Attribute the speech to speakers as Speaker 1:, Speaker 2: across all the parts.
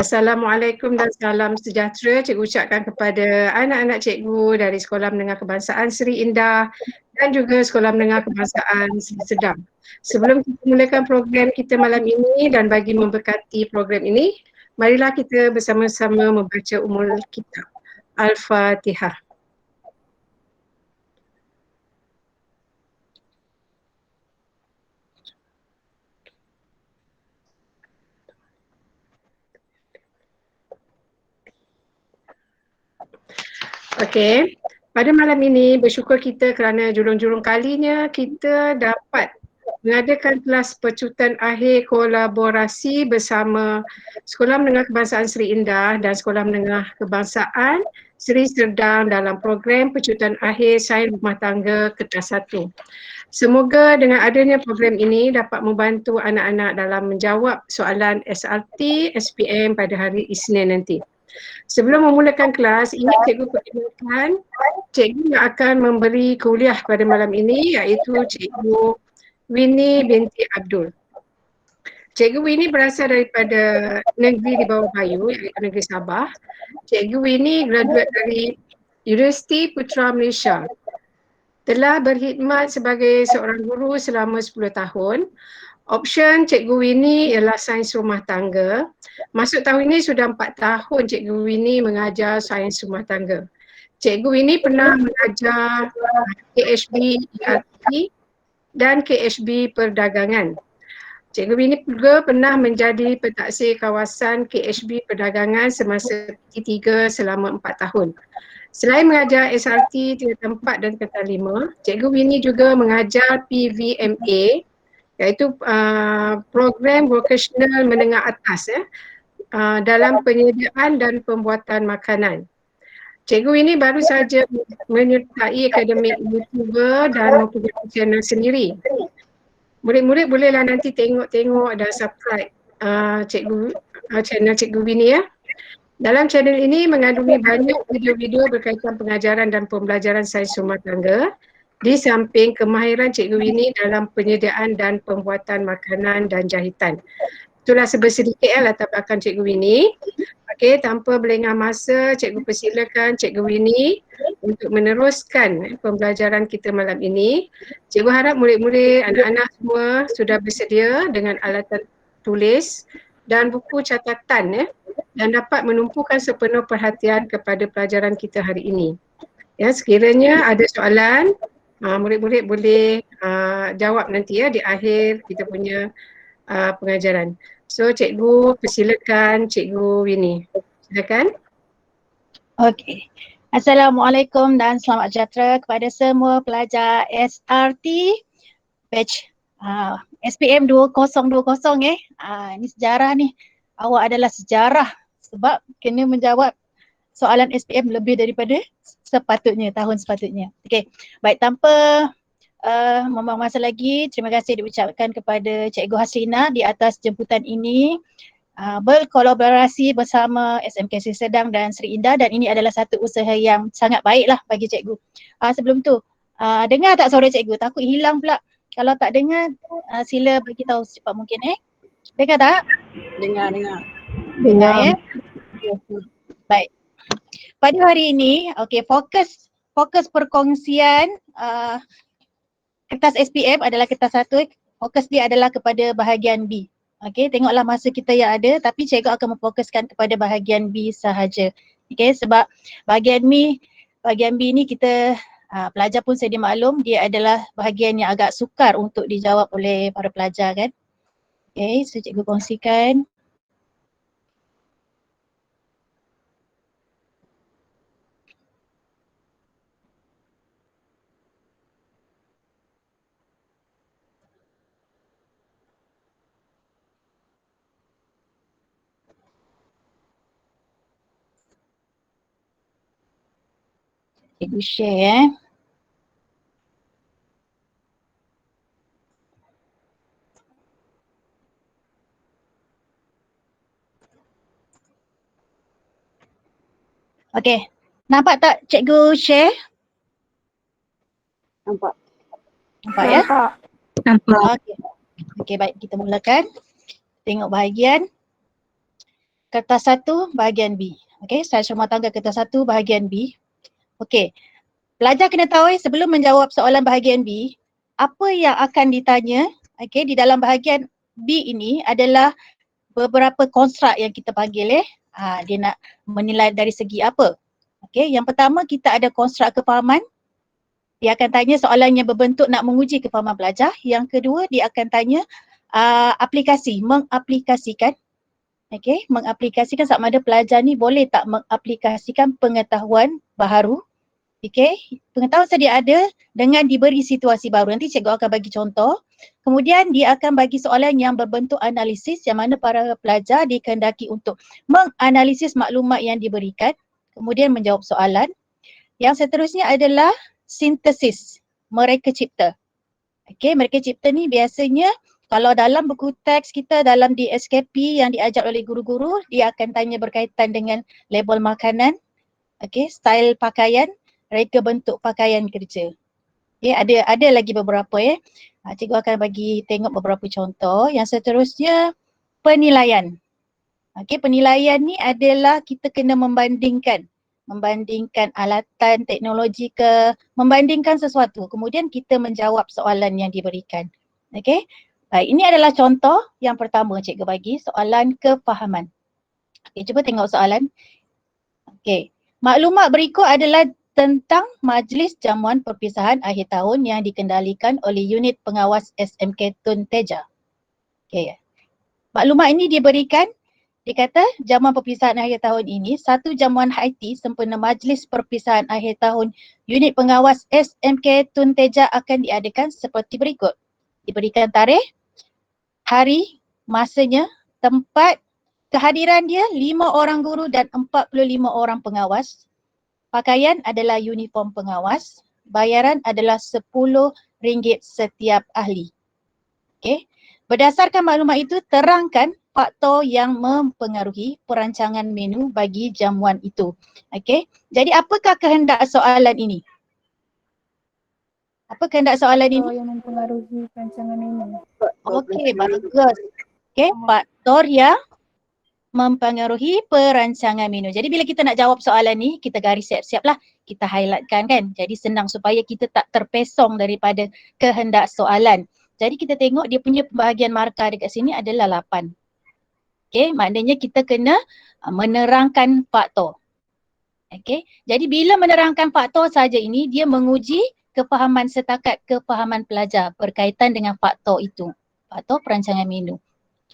Speaker 1: Assalamualaikum dan salam sejahtera cikgu ucapkan kepada anak-anak cikgu dari Sekolah Menengah Kebangsaan Seri Indah dan juga Sekolah Menengah Kebangsaan Seri Sedang. Sebelum kita mulakan program kita malam ini dan bagi memberkati program ini, marilah kita bersama-sama membaca Ummul Kitab. Al-Fatihah. Okey, pada malam ini bersyukur kita kerana jurung-jurung kalinya kita dapat mengadakan kelas pecutan akhir kolaborasi bersama Sekolah Menengah Kebangsaan Seri Indah dan Sekolah Menengah Kebangsaan Seri Sedang dalam program pecutan akhir Sains Rumah Tangga Kertas 1. Semoga dengan adanya program ini dapat membantu anak-anak dalam menjawab soalan SRT, SPM pada hari Isnin nanti. Sebelum memulakan kelas, ingat cikgu perkenalkan cikgu yang akan memberi kuliah pada malam ini iaitu Cikgu Winnie binti Abdul. Cikgu Winnie berasal daripada negeri di bawah Bayu iaitu negeri Sabah. Cikgu Winnie graduate dari Universiti Putra Malaysia. Telah berkhidmat sebagai seorang guru selama 10 tahun. Option Cikgu Winnie ialah Sains Rumah Tangga. Masuk tahun ini sudah 4 tahun Cikgu Winnie mengajar Sains Rumah Tangga. Cikgu Winnie pernah mengajar KHB ERT dan KHB Perdagangan. Cikgu Winnie juga pernah menjadi pentaksir kawasan KHB Perdagangan semasa T3 selama 4 tahun. Selain mengajar SRT tingkatan 4 dan tingkatan 5, Cikgu Winnie juga mengajar PVMA iaitu program vocational menengah atas dalam penyediaan dan pembuatan makanan. Cikgu ini baru saja menyertai akademik YouTuber dan mempunyai channel sendiri. Murid-murid bolehlah nanti tengok-tengok dan subscribe channel Cikgu Winnie ya. Dalam channel ini mengandungi banyak video-video berkaitan pengajaran dan pembelajaran sains rumah tangga di samping kemahiran Cikgu Winnie dalam penyediaan dan pembuatan makanan dan jahitan. Itulah sedikit latar belakang Cikgu Winnie. Okey, tanpa berlengah masa, Cikgu persilakan Cikgu Winnie untuk meneruskan pembelajaran kita malam ini. Cikgu harap murid-murid, anak-anak semua sudah bersedia dengan alatan tulis dan buku catatan dan dapat menumpukan sepenuh perhatian kepada pelajaran kita hari ini. Ya, sekiranya ada soalan, murid-murid boleh jawab nanti ya di akhir kita punya pengajaran. So cikgu persilakan Cikgu Winnie. Silakan.
Speaker 2: Okey. Assalamualaikum dan selamat sejahtera kepada semua pelajar SRT batch SPM 2020 ini sejarah ni. Awak adalah sejarah sebab kena menjawab soalan SPM lebih daripada sepatutnya, tahun sepatutnya. Okey, baik tanpa membuang masa lagi, terima kasih diucapkan kepada Cikgu Haslina di atas jemputan ini berkolaborasi bersama SMK Seri Sedang dan Seri Indah dan ini adalah satu usaha yang sangat baiklah bagi cikgu. Sebelum tu, dengar tak suara cikgu? Takut hilang pula. Kalau tak dengar, sila bagi tahu secepat mungkin Dengar tak?
Speaker 3: Dengar.
Speaker 2: Dengar ya. Baik. Pada hari ini, okey, fokus perkongsian kertas SPM adalah kertas 1. Fokus dia adalah kepada bahagian B. Okey, tengoklah masa kita yang ada tapi cikgu akan memfokuskan kepada bahagian B sahaja. Okey, sebab bahagian B ni kita pelajar pun sedia maklum dia adalah bahagian yang agak sukar untuk dijawab oleh para pelajar kan. Okey, so cikgu kongsikan. Cikgu share Okey, nampak tak cikgu share?
Speaker 3: Nampak
Speaker 2: Ya?
Speaker 1: Nampak.
Speaker 2: Okey, baik kita mulakan. Tengok bahagian kertas 1 bahagian B. Okey, saiz rumah tangga kertas 1 bahagian B. Okey, pelajar kena tahu sebelum menjawab soalan bahagian B, apa yang akan ditanya, okey, di dalam bahagian B ini adalah beberapa konstruk yang kita panggil dia nak menilai dari segi apa. Okey, yang pertama kita ada konstruk kefahaman. Dia akan tanya soalan yang berbentuk nak menguji kefahaman pelajar. Yang kedua, dia akan tanya aplikasi, mengaplikasikan. Okey, mengaplikasikan sama ada pelajar ni boleh tak mengaplikasikan pengetahuan baharu. Okey, pengetahuan sedia ada dengan diberi situasi baru. Nanti cikgu akan bagi contoh. Kemudian dia akan bagi soalan yang berbentuk analisis yang mana para pelajar dikehendaki untuk menganalisis maklumat yang diberikan. Kemudian menjawab soalan. Yang seterusnya adalah sintesis, mereka cipta. Okey, mereka cipta ni biasanya kalau dalam buku teks kita dalam di SKP yang diajar oleh guru-guru, dia akan tanya berkaitan dengan label makanan, okey, style pakaian, reka bentuk pakaian kerja. Okey, ada lagi beberapa Cikgu akan bagi tengok beberapa contoh. Yang seterusnya penilaian. Okey, penilaian ni adalah kita kena membandingkan alatan teknologi membandingkan sesuatu. Kemudian kita menjawab soalan yang diberikan. Okey. Baik, ini adalah contoh yang pertama cikgu bagi, soalan kefahaman. Okey, cuba tengok soalan. Okey. Maklumat berikut adalah tentang Majlis Jamuan Perpisahan Akhir Tahun yang dikendalikan oleh Unit Pengawas SMK Tun Teja. Okey. Maklumat ini diberikan. Dia kata jamuan perpisahan akhir tahun ini, satu jamuan high tea sempena Majlis Perpisahan Akhir Tahun Unit Pengawas SMK Tun Teja akan diadakan seperti berikut. Diberikan tarikh, hari, masanya, tempat, kehadiran dia 5 orang guru dan 45 orang pengawas. Pakaian adalah uniform pengawas. Bayaran adalah RM10 setiap ahli. Okey. Berdasarkan maklumat itu, terangkan faktor yang mempengaruhi perancangan menu bagi jamuan itu. Okey. Jadi apakah kehendak soalan ini? Apa kehendak soalan ini?
Speaker 3: Faktor yang mempengaruhi perancangan menu.
Speaker 2: Okey, bagus. Okey, faktor yang mempengaruhi perancangan menu. Jadi bila kita nak jawab soalan ni, kita garis siap-siap lah. Kita highlightkan kan. Jadi senang supaya kita tak terpesong daripada kehendak soalan. Jadi kita tengok dia punya pembahagian markah dekat sini adalah 8. Okey, maknanya kita kena menerangkan faktor. Okey, jadi bila menerangkan faktor saja ini, dia menguji kefahaman setakat kefahaman pelajar berkaitan dengan faktor itu. Faktor perancangan menu.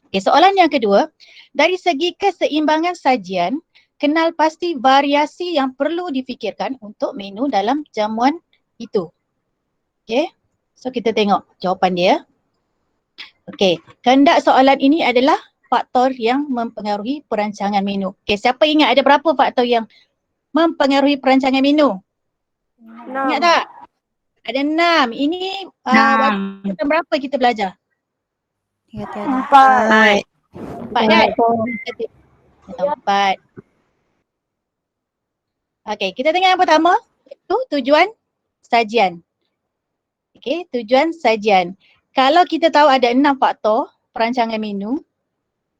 Speaker 2: Okey, soalan yang kedua, dari segi keseimbangan sajian, kenal pasti variasi yang perlu difikirkan untuk menu dalam jamuan itu. Okey. So kita tengok jawapan dia. Okey, kehendak soalan ini adalah faktor yang mempengaruhi perancangan menu. Okey, siapa ingat ada berapa faktor yang mempengaruhi perancangan menu?
Speaker 3: 6.
Speaker 2: Ingat tak? Ada 6. Ini waktu berapa kita belajar?
Speaker 3: 4.
Speaker 2: 4 kan? 4. Okey, kita tengok yang pertama, itu tujuan sajian. Okey, tujuan sajian. Kalau kita tahu ada 6 faktor perancangan menu,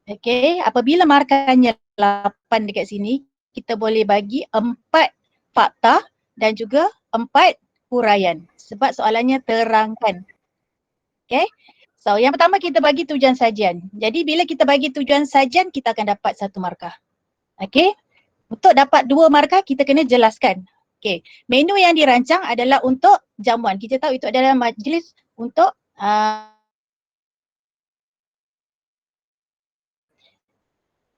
Speaker 2: okey, apabila markahnya 8 dekat sini, kita boleh bagi 4 fakta dan juga 4 huraian. Sebab soalannya terangkan. Okey. So yang pertama kita bagi tujuan sajian. Jadi bila kita bagi tujuan sajian, kita akan dapat 1 markah. Okey. Untuk dapat 2 markah, kita kena jelaskan. Okey. Menu yang dirancang adalah untuk jamuan. Kita tahu itu adalah majlis untuk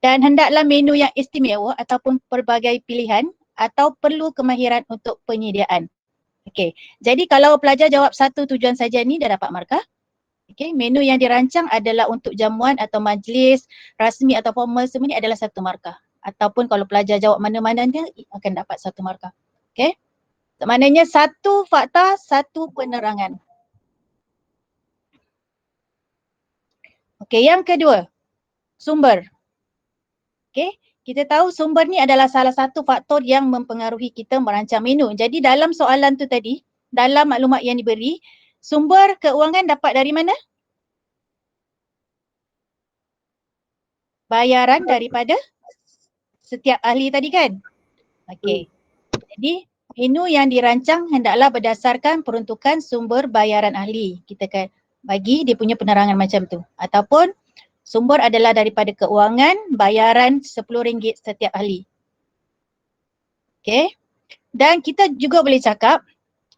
Speaker 2: dan hendaklah menu yang istimewa ataupun pelbagai pilihan atau perlu kemahiran untuk penyediaan. Okey, jadi kalau pelajar jawab 1 tujuan saja ni dah dapat markah. Okey, menu yang dirancang adalah untuk jamuan atau majlis rasmi atau formal, semua ni adalah 1 markah. Ataupun kalau pelajar jawab mana-mana dia akan dapat 1 markah. Okey, maknanya 1 fakta, 1 penerangan. Okey, yang kedua, sumber. Okey, kita tahu sumber ni adalah salah satu faktor yang mempengaruhi kita merancang menu. Jadi dalam soalan tu tadi, dalam maklumat yang diberi, sumber keuangan dapat dari mana? Bayaran daripada setiap ahli tadi kan? Okey. Jadi menu yang dirancang hendaklah berdasarkan peruntukan sumber bayaran ahli. Kita akan bagi dia punya penerangan macam tu. Ataupun sumber adalah daripada keuangan bayaran RM10 setiap ahli. Okey. Dan kita juga boleh cakap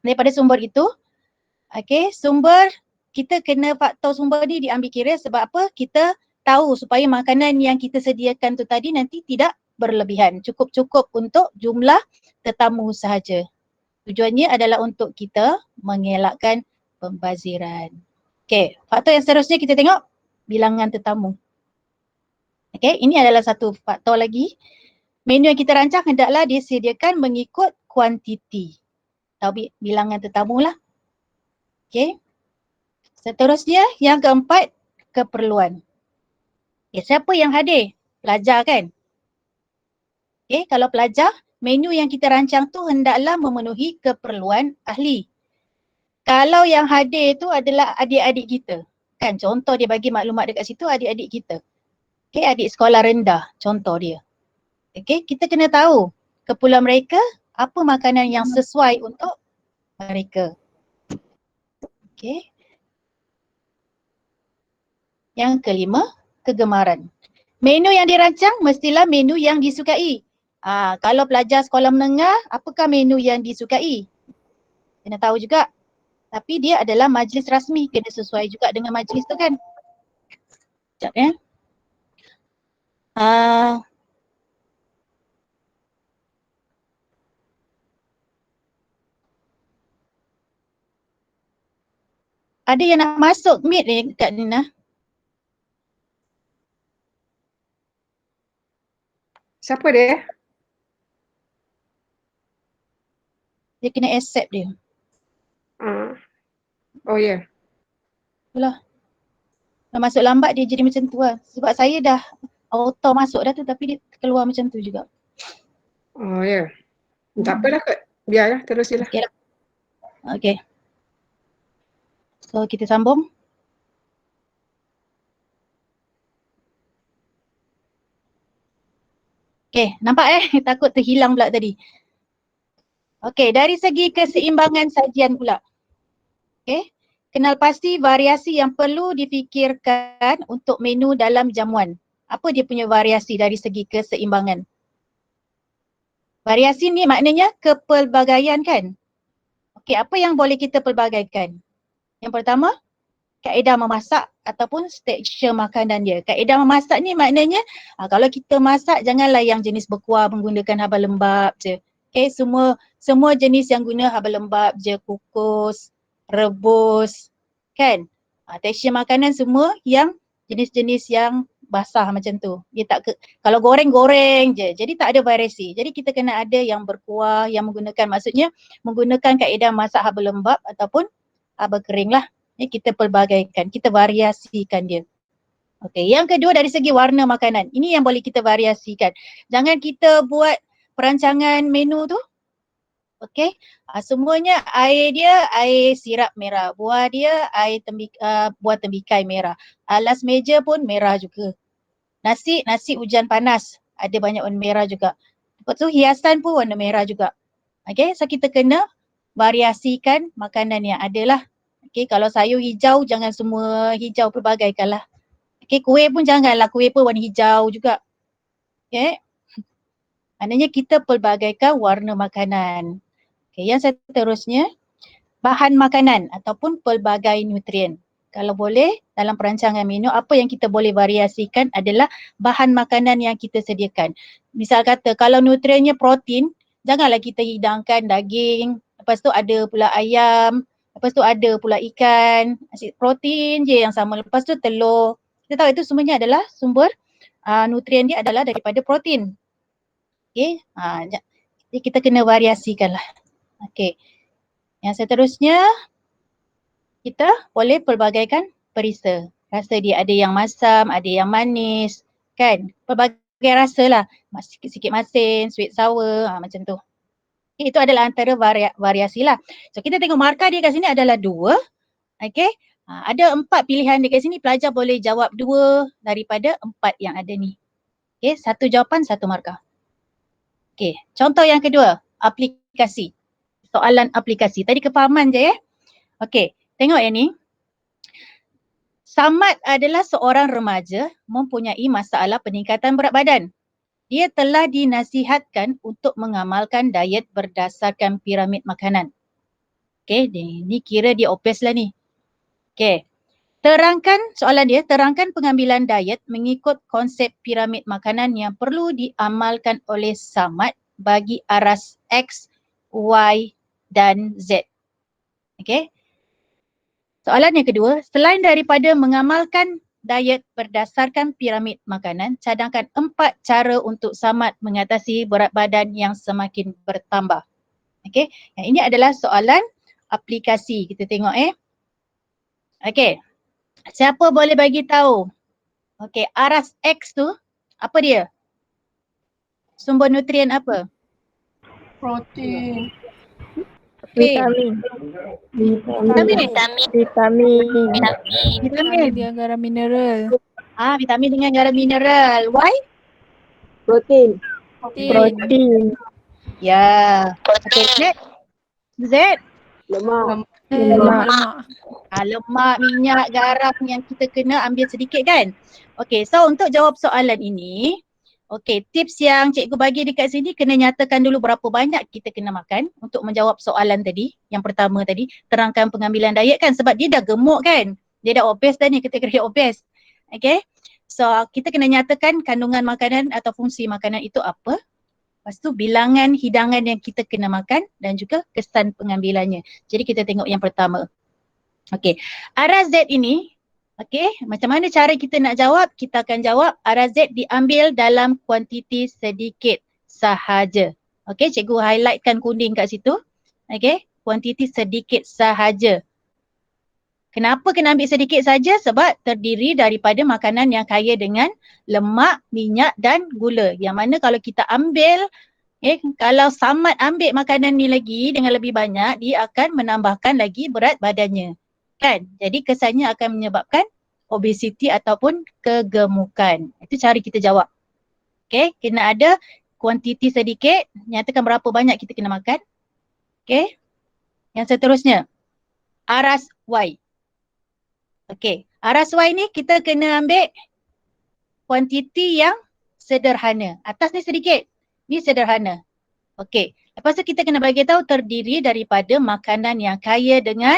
Speaker 2: daripada sumber itu, okey, sumber kita kena faktor sumber ni diambil kira sebab apa? Kita tahu supaya makanan yang kita sediakan tu tadi nanti tidak berlebihan. Cukup-cukup untuk jumlah tetamu sahaja. Tujuannya adalah untuk kita mengelakkan pembaziran. Okey, faktor yang seterusnya kita tengok bilangan tetamu. Okey, ini adalah satu faktor lagi. Menu yang kita rancang hendaklah disediakan mengikut kuantiti atau bilangan tetamu lah. Okey. Seterusnya yang keempat, keperluan. Okay, siapa yang hadir? Pelajar kan? Okay, kalau pelajar, menu yang kita rancang tu hendaklah memenuhi keperluan ahli. Kalau yang hadir tu adalah adik-adik kita. Kan contoh dia bagi maklumat dekat situ adik-adik kita. Okay, adik sekolah rendah contoh dia. Okay, kita kena tahu keperluan mereka, apa makanan yang sesuai untuk mereka. Okay. Yang kelima, kegemaran. Menu yang dirancang mestilah menu yang disukai. Kalau pelajar sekolah menengah, apakah menu yang disukai? Kena tahu juga. Tapi dia adalah majlis rasmi, kena sesuai juga dengan majlis tu kan. Sekejap ya. Ada yang nak masuk meet ni Kak Nina?
Speaker 1: Siapa dia?
Speaker 2: Dia kena accept dia.
Speaker 1: Oh ya. Yeah.
Speaker 2: Itulah. Dah masuk lambat dia jadi macam tu lah. Sebab saya dah auto masuk dah tu tapi dia keluar macam tu juga.
Speaker 1: Oh ya. Yeah. Tak apalah Kak. Biarlah, terus je lah.
Speaker 2: Okay lah. Okay. So kita sambung. Okay, nampak takut terhilang pula tadi. Okay, dari segi keseimbangan sajian pula. Okay, kenal pasti variasi yang perlu difikirkan untuk menu dalam jamuan. Apa dia punya variasi dari segi keseimbangan? Variasi ni maknanya kepelbagaian kan? Okay, apa yang boleh kita pelbagaikan? Yang pertama, kaedah memasak ataupun tekstur makanan dia. Kaedah memasak ni maknanya kalau kita masak janganlah yang jenis berkuah menggunakan haba lembab je. Okay, semua jenis yang guna haba lembab je, kukus, rebus, kan? Tekstur makanan semua yang jenis-jenis yang basah macam tu. Dia kalau goreng-goreng je. Jadi tak ada variasi. Jadi kita kena ada yang berkuah, yang maksudnya menggunakan kaedah masak haba lembab ataupun haba kering lah. Kita pelbagaikan, kita variasikan dia. Okey, yang kedua dari segi warna makanan. Ini yang boleh kita variasikan. Jangan kita buat perancangan menu tu. Okey, semuanya air dia air sirap merah. Buah dia air buah tembikai merah. Alas meja pun merah juga. Nasi hujan panas. Ada banyak warna merah juga. Lepas tu hiasan pun warna merah juga. Okey, so kita kena variasikan makanan yang ada lah. Okay, kalau sayur hijau jangan semua hijau pelbagaikan lah. Okay, kuih pun janganlah kuih pun warna hijau juga. Okay. Maknanya kita pelbagaikan warna makanan. Okay, yang seterusnya bahan makanan ataupun pelbagai nutrien. Kalau boleh dalam perancangan menu apa yang kita boleh variasikan adalah bahan makanan yang kita sediakan. Misal kata kalau nutriennya protein, janganlah kita hidangkan daging, lepas tu ada pula ayam, lepas tu ada pula ikan, asyik protein je yang sama. Lepas tu telur. Kita tahu itu semuanya adalah sumber nutrien dia adalah daripada protein. Okay. Jadi kita kena variasikan lah. Okay. Yang seterusnya kita boleh pelbagaikan perisa. Rasa dia ada yang masam, ada yang manis. Kan? Pelbagai rasa lah. Sikit-sikit masin, sweet sour, macam tu. Itu adalah antara variasi lah. So kita tengok markah dia kat sini adalah 2. Okay. Ada 4 pilihan dekat sini. Pelajar boleh jawab 2 daripada 4 yang ada ni. Okay. 1 jawapan, 1 markah. Okey, contoh yang kedua, aplikasi. Soalan aplikasi. Tadi kefahaman je ya. Okey, tengok yang ni. Samad adalah seorang remaja mempunyai masalah peningkatan berat badan. Dia telah dinasihatkan untuk mengamalkan diet berdasarkan piramid makanan. Okey, ni kira dia obvious lah ni. Okey. Terangkan soalan dia, terangkan pengambilan diet mengikut konsep piramid makanan yang perlu diamalkan oleh Samad bagi aras X, Y dan Z. Okey. Soalan yang kedua, selain daripada mengamalkan diet berdasarkan piramid makanan, cadangkan 4 cara untuk Samad mengatasi berat badan yang semakin bertambah. Okey, yang ini adalah soalan aplikasi. Kita tengok Okey. Siapa boleh bagi tahu? Okey, aras X tu apa dia? Sumber nutrien apa?
Speaker 3: Protein.
Speaker 2: Vitamin.
Speaker 3: Vitamin.
Speaker 2: Vitamin.
Speaker 3: Dia garam mineral.
Speaker 2: Vitamin dengan garam mineral. Why?
Speaker 4: Protein.
Speaker 2: Ya. Okey, Z.
Speaker 4: Lemak.
Speaker 3: Lemak.
Speaker 2: Lemak, minyak, garam yang kita kena ambil sedikit kan? Okey, so untuk jawab soalan ini, okey, tips yang cikgu bagi dekat sini kena nyatakan dulu berapa banyak kita kena makan untuk menjawab soalan tadi. Yang pertama tadi, terangkan pengambilan diet kan sebab dia dah gemuk kan? Dia dah obes dah ni, kategori obes. Okey, so kita kena nyatakan kandungan makanan atau fungsi makanan itu apa. Lepas tu bilangan hidangan yang kita kena makan dan juga kesan pengambilannya. Jadi kita tengok yang pertama. Okey, aras Z ini, okey, macam mana cara kita nak jawab? Kita akan jawab aras Z diambil dalam kuantiti sedikit sahaja. Okey, cikgu highlightkan kuning kat situ. Okey, kuantiti sedikit sahaja. Kenapa kena ambil sedikit saja? Sebab terdiri daripada makanan yang kaya dengan lemak, minyak dan gula. Yang mana kalau kita ambil, kalau Samad ambil makanan ni lagi dengan lebih banyak, dia akan menambahkan lagi berat badannya. Kan? Jadi kesannya akan menyebabkan obesiti ataupun kegemukan. Itu cara kita jawab. Okay, kena ada kuantiti sedikit, nyatakan berapa banyak kita kena makan. Okay, yang seterusnya, aras Y. Okay, aras Y ni kita kena ambil kuantiti yang sederhana. Atas ni sedikit, ni sederhana. Okay, lepas tu kita kena bagi tahu terdiri daripada makanan yang kaya dengan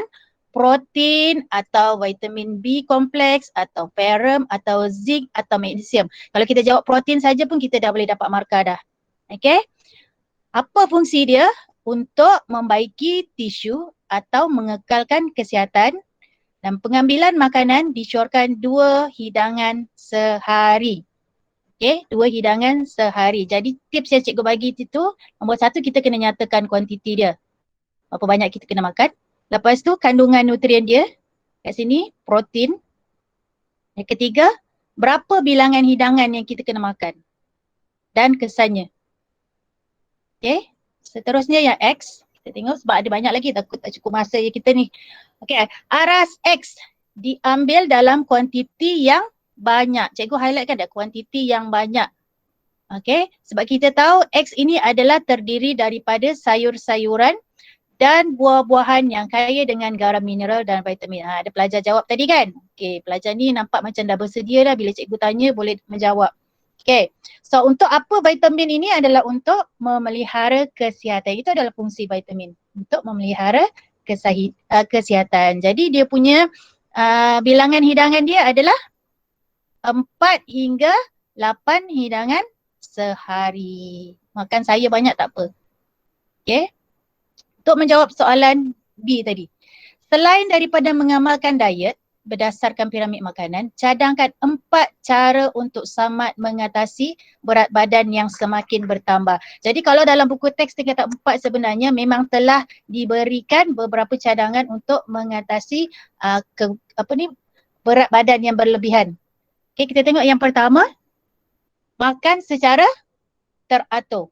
Speaker 2: protein atau vitamin B kompleks atau ferrum atau zinc atau magnesium. Kalau kita jawab protein saja pun kita dah boleh dapat markah dah. Okay. Apa fungsi dia? Untuk membaiki tisu atau mengekalkan kesihatan dan pengambilan makanan disyorkan 2 hidangan sehari. Okay, 2 hidangan sehari. Jadi tips yang cikgu bagi itu, nombor 1 kita kena nyatakan kuantiti dia. Berapa banyak kita kena makan. Lepas tu kandungan nutrien dia, kat sini protein. Yang ketiga, berapa bilangan hidangan yang kita kena makan. Dan kesannya. Okay, seterusnya yang X. Kita tengok sebab ada banyak lagi, takut tak cukup masa je kita ni. Okay, aras X diambil dalam kuantiti yang banyak. Cikgu highlight kan ada kuantiti yang banyak. Okay, sebab kita tahu X ini adalah terdiri daripada sayur-sayuran dan buah-buahan yang kaya dengan garam mineral dan vitamin. Ada pelajar jawab tadi kan? Okay, pelajar ni nampak macam dah bersedia dah bila cikgu tanya boleh menjawab. Okay, so untuk apa vitamin ini adalah untuk memelihara kesihatan. Itu adalah fungsi vitamin. Untuk memelihara kesihatan. Jadi dia punya bilangan hidangan dia adalah 4 hingga 8 hidangan sehari. Makan saya banyak tak apa. Okay. Untuk menjawab soalan B tadi. Selain daripada mengamalkan diet berdasarkan piramid makanan, cadangkan 4 cara untuk Samad mengatasi berat badan yang semakin bertambah. Jadi kalau dalam buku teks tingkatan 4 sebenarnya memang telah diberikan beberapa cadangan untuk mengatasi berat badan yang berlebihan. Okay, kita tengok yang pertama. Makan secara teratur.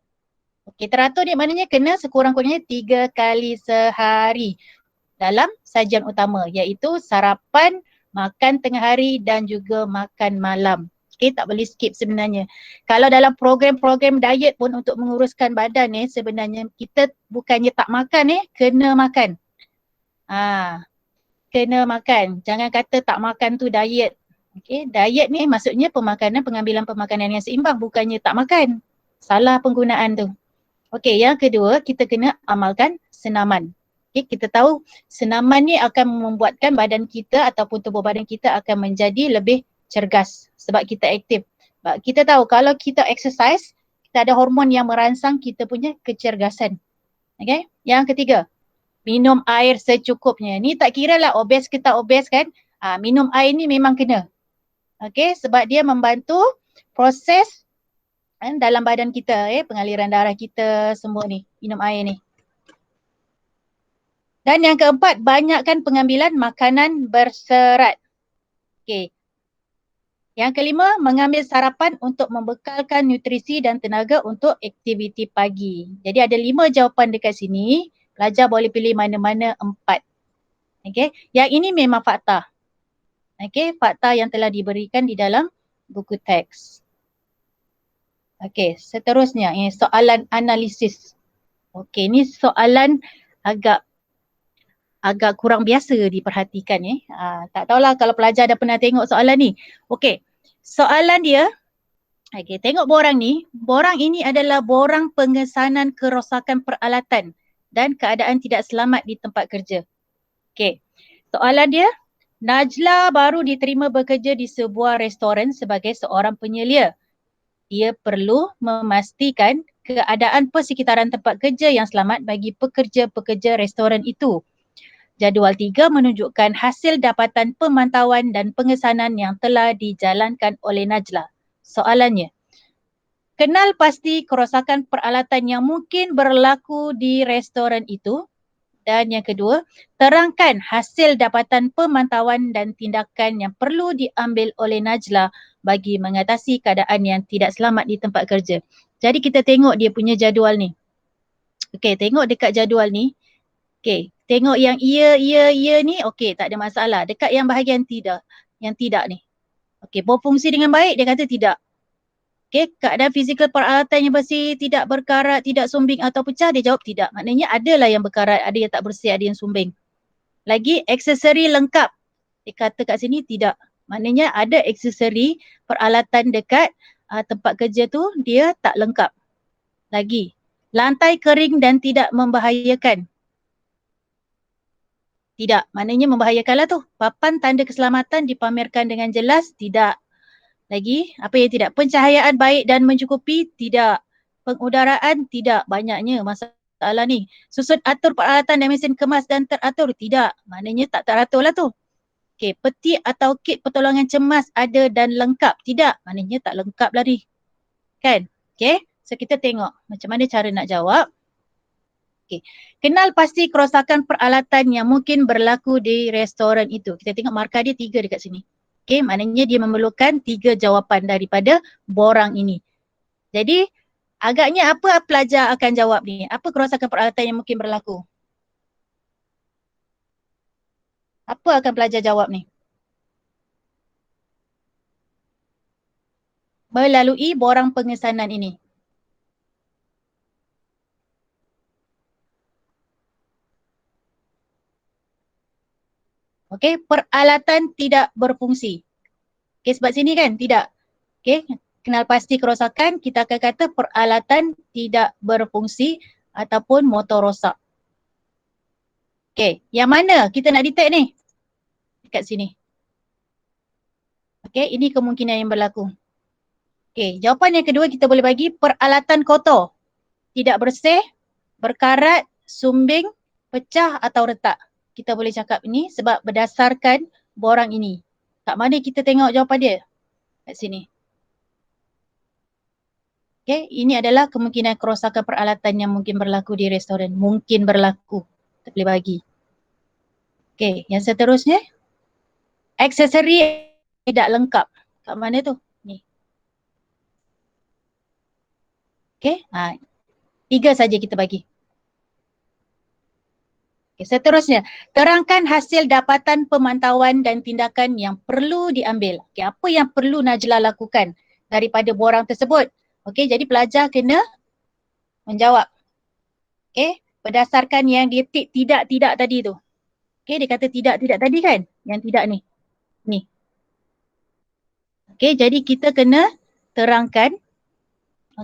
Speaker 2: Okey, teratur ni maknanya kena sekurang-kurangnya 3 kali sehari dalam sajian utama iaitu sarapan, makan tengah hari dan juga makan malam. Okay, tak boleh skip sebenarnya. Kalau dalam program-program diet pun untuk menguruskan badan sebenarnya kita bukannya tak makan kena makan. Kena makan. Jangan kata tak makan tu diet. Okay, diet ni maksudnya pengambilan pemakanan yang seimbang, bukannya tak makan. Salah penggunaan tu. Okay, yang kedua kita kena amalkan senaman. Okay, kita tahu senaman ni akan membuatkan badan kita ataupun tubuh badan kita akan menjadi lebih cergas sebab kita aktif. Kita tahu kalau kita exercise, kita ada hormon yang merangsang kita punya kecergasan. Okay, yang ketiga, minum air secukupnya. Ni tak kira lah obes ke tak obes kan. Minum air ni memang kena. Okay, sebab dia membantu proses dalam badan kita, pengaliran darah kita semua ni, minum air ni. Dan yang keempat, banyakkan pengambilan makanan berserat. Okay. Yang kelima, mengambil sarapan untuk membekalkan nutrisi dan tenaga untuk aktiviti pagi. Jadi ada 5 jawapan dekat sini. Pelajar boleh pilih mana-mana 4. Okay. Yang ini memang fakta. Okay. Fakta yang telah diberikan di dalam buku teks. Okay. Seterusnya, ini soalan analisis. Okay. Ini soalan agak kurang biasa diperhatikan. Tak tahulah kalau pelajar dah pernah tengok soalan ni. Okay. Soalan dia, okay, tengok borang ni. Borang ini adalah borang pengesanan kerosakan peralatan dan keadaan tidak selamat di tempat kerja. Okay. Soalan dia, Najla baru diterima bekerja di sebuah restoran sebagai seorang penyelia. Dia perlu memastikan keadaan persekitaran tempat kerja yang selamat bagi pekerja-pekerja restoran itu. Jadual 3 menunjukkan hasil dapatan pemantauan dan pengesanan yang telah dijalankan oleh Najla. Soalannya, kenal pasti kerosakan peralatan yang mungkin berlaku di restoran itu. Dan yang kedua, terangkan hasil dapatan pemantauan dan tindakan yang perlu diambil oleh Najla bagi mengatasi keadaan yang tidak selamat di tempat kerja. Jadi kita tengok dia punya jadual ni. Okey, tengok dekat jadual ni. Okey, tengok yang ya ni, okey, tak ada masalah. Dekat yang bahagian yang tidak ni. Okey, berfungsi dengan baik, dia kata tidak. Okey, keadaan fizikal peralatan yang bersih, tidak berkarat, tidak sumbing atau pecah, dia jawab tidak. Maknanya adalah yang berkarat, ada yang tak bersih, ada yang sumbing. Lagi, aksesori lengkap. Dia kata kat sini tidak. Maknanya ada aksesori peralatan dekat tempat kerja tu, dia tak lengkap. Lagi, lantai kering dan tidak membahayakan. Tidak, maknanya membahayakanlah tu. Papan tanda keselamatan dipamerkan dengan jelas? Tidak. Lagi, apa yang tidak? Pencahayaan baik dan mencukupi? Tidak. Pengudaraan? Tidak. Banyaknya masalah ni. Susun atur peralatan dan mesin kemas dan teratur? Tidak. Maknanya tak teratur lah tu. Okey, peti atau kit pertolongan cemas ada dan lengkap? Tidak. Maknanya tak lengkap lah ni. Kan? Okey, so kita tengok macam mana cara nak jawab. Okay. Kenal pasti kerosakan peralatan yang mungkin berlaku di restoran itu. Kita tengok markah dia 3 dekat sini. Okay, maknanya dia memerlukan 3 jawapan daripada borang ini. Jadi, agaknya apa pelajar akan jawab ni? Apa kerosakan peralatan yang mungkin berlaku? Apa akan pelajar jawab ni? Melalui borang pengesanan ini. Okey, peralatan tidak berfungsi. Okey, sebab sini kan tidak. Okey, kenal pasti kerosakan, kita akan kata peralatan tidak berfungsi ataupun motor rosak. Okey, yang mana kita nak detect ni? Dekat sini. Okey, ini kemungkinan yang berlaku. Okey, jawapan yang kedua kita boleh bagi peralatan kotor. Tidak bersih, berkarat, sumbing, pecah atau retak. Kita boleh cakap ini sebab berdasarkan borang ini. Kat mana kita tengok jawapan dia? Kat sini. Okay, ini adalah kemungkinan kerosakan peralatan yang mungkin berlaku di restoran. Mungkin berlaku. Kita boleh bagi. Okay, yang seterusnya. Aksesori tidak lengkap. Kat mana tu? Ni. Okay, 3 saja kita bagi. Okay, seterusnya, terangkan hasil dapatan pemantauan dan tindakan yang perlu diambil. Okay, apa yang perlu Najla lakukan daripada borang tersebut? Okay, jadi pelajar kena menjawab. Okay, berdasarkan yang dia tik tidak tadi tu. Okay, dia kata tidak tadi kan? Yang tidak ni. Ni. Okay, jadi kita kena terangkan.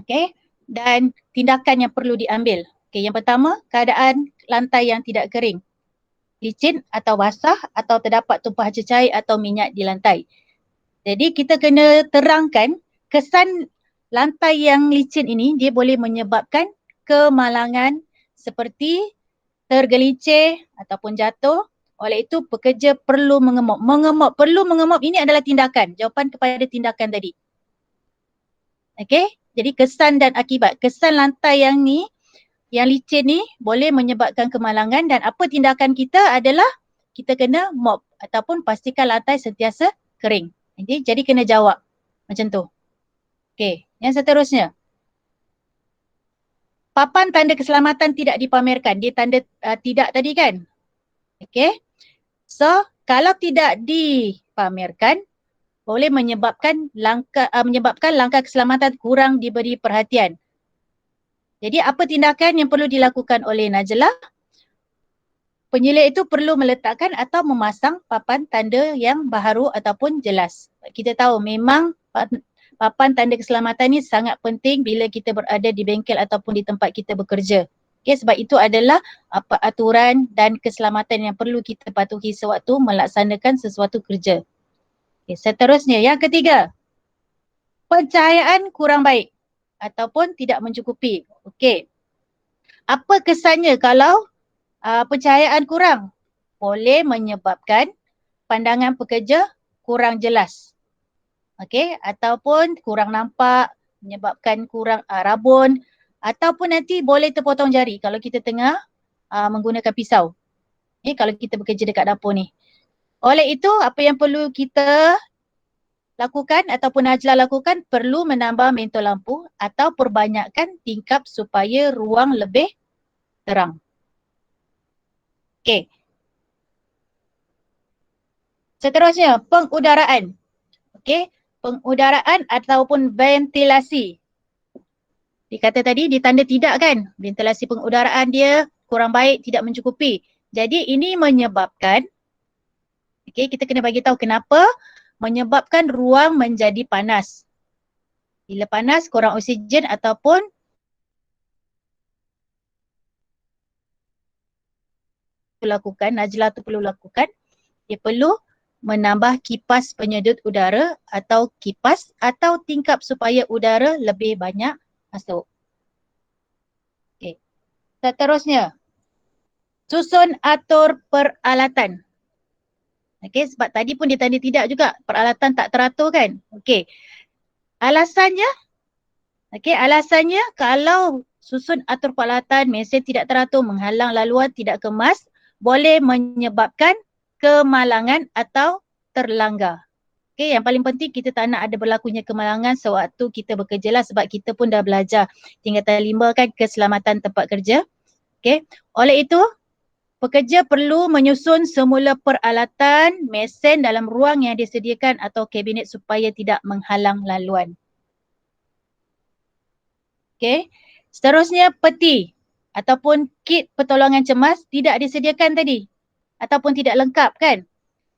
Speaker 2: Okay, dan tindakan yang perlu diambil. Okay, yang pertama, keadaan lantai yang tidak kering. Licin atau basah atau terdapat tumpahan cecair atau minyak di lantai. Jadi kita kena terangkan kesan lantai yang licin ini dia boleh menyebabkan kemalangan seperti tergelincir ataupun jatuh. Oleh itu pekerja perlu mengemop. Perlu mengemop ini adalah tindakan. Jawapan kepada tindakan tadi. Okey, jadi kesan dan akibat. Kesan lantai yang ni, yang licin ni boleh menyebabkan kemalangan dan apa tindakan kita adalah kita kena mop ataupun pastikan lantai sentiasa kering. Jadi kena jawab macam tu. Okey, yang seterusnya. Papan tanda keselamatan tidak dipamerkan. Dia tanda tidak tadi kan? Okey. So, kalau tidak dipamerkan boleh menyebabkan langkah keselamatan kurang diberi perhatian. Jadi apa tindakan yang perlu dilakukan oleh Najla? Penyilik itu perlu meletakkan atau memasang papan tanda yang baharu ataupun jelas. Kita tahu memang papan tanda keselamatan ni sangat penting bila kita berada di bengkel ataupun di tempat kita bekerja. Okay, sebab itu adalah aturan dan keselamatan yang perlu kita patuhi sewaktu melaksanakan sesuatu kerja. Okay, seterusnya, yang ketiga. Pencahayaan kurang baik ataupun tidak mencukupi. Okey. Apa kesannya kalau pencahayaan kurang? Boleh menyebabkan pandangan pekerja kurang jelas. Okey, ataupun kurang nampak, menyebabkan kurang rabun ataupun nanti boleh terpotong jari kalau kita tengah menggunakan pisau. Kalau kita bekerja dekat dapur ni. Oleh itu, apa yang perlu kita lakukan ataupun Najla lakukan perlu menambah mentol lampu atau perbanyakkan tingkap supaya ruang lebih terang. Okey. Seterusnya, pengudaraan. Okey, pengudaraan ataupun ventilasi. Dikata tadi ditanda tidak kan? Ventilasi pengudaraan dia kurang baik, tidak mencukupi. Jadi ini menyebabkan, okey, kita kena bagi tahu kenapa menyebabkan ruang menjadi panas. Bila panas, kurang oksigen ataupun Najla tu perlu lakukan, dia perlu menambah kipas penyedut udara atau kipas atau tingkap supaya udara lebih banyak masuk. Okey. Seterusnya, susun atur peralatan. Okey, sebab tadi pun dia tanda tidak juga, peralatan tak teratur kan? Okey. Alasannya kalau susun atur peralatan, mesin tidak teratur, menghalang laluan, tidak kemas, boleh menyebabkan kemalangan atau terlanggar. Okey, yang paling penting kita tak nak ada berlakunya kemalangan sewaktu kita bekerja lah sebab kita pun dah belajar tingkatan 5 kan, keselamatan tempat kerja. Okey, oleh itu pekerja perlu menyusun semula peralatan mesin dalam ruang yang disediakan atau kabinet supaya tidak menghalang laluan. Okey, seterusnya peti ataupun kit pertolongan cemas tidak disediakan tadi ataupun tidak lengkap kan.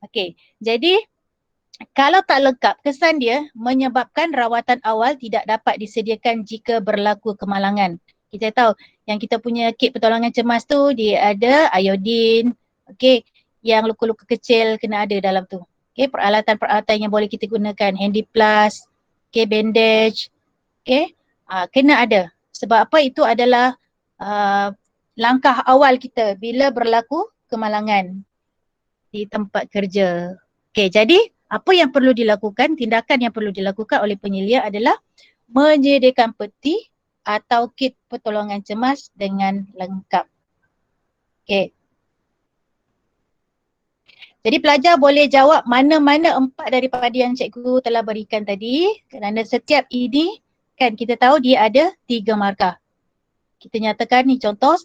Speaker 2: Okey, jadi kalau tak lengkap, kesan dia menyebabkan rawatan awal tidak dapat disediakan jika berlaku kemalangan. Kita tahu yang kita punya kit pertolongan cemas tu dia ada iodin, okey, yang luka-luka kecil kena ada dalam tu. Okey, peralatan-peralatan yang boleh kita gunakan, handy plus, okey, bandage, okey, kena ada. Sebab apa? Itu adalah langkah awal kita bila berlaku kemalangan di tempat kerja. Okey, jadi apa yang perlu dilakukan, tindakan yang perlu dilakukan oleh penyelia adalah menyediakan peti atau kit pertolongan cemas dengan lengkap. Okey. Jadi pelajar boleh jawab mana-mana 4 daripada yang cikgu telah berikan tadi kerana setiap ini kan kita tahu dia ada 3 markah. Kita nyatakan ni contoh.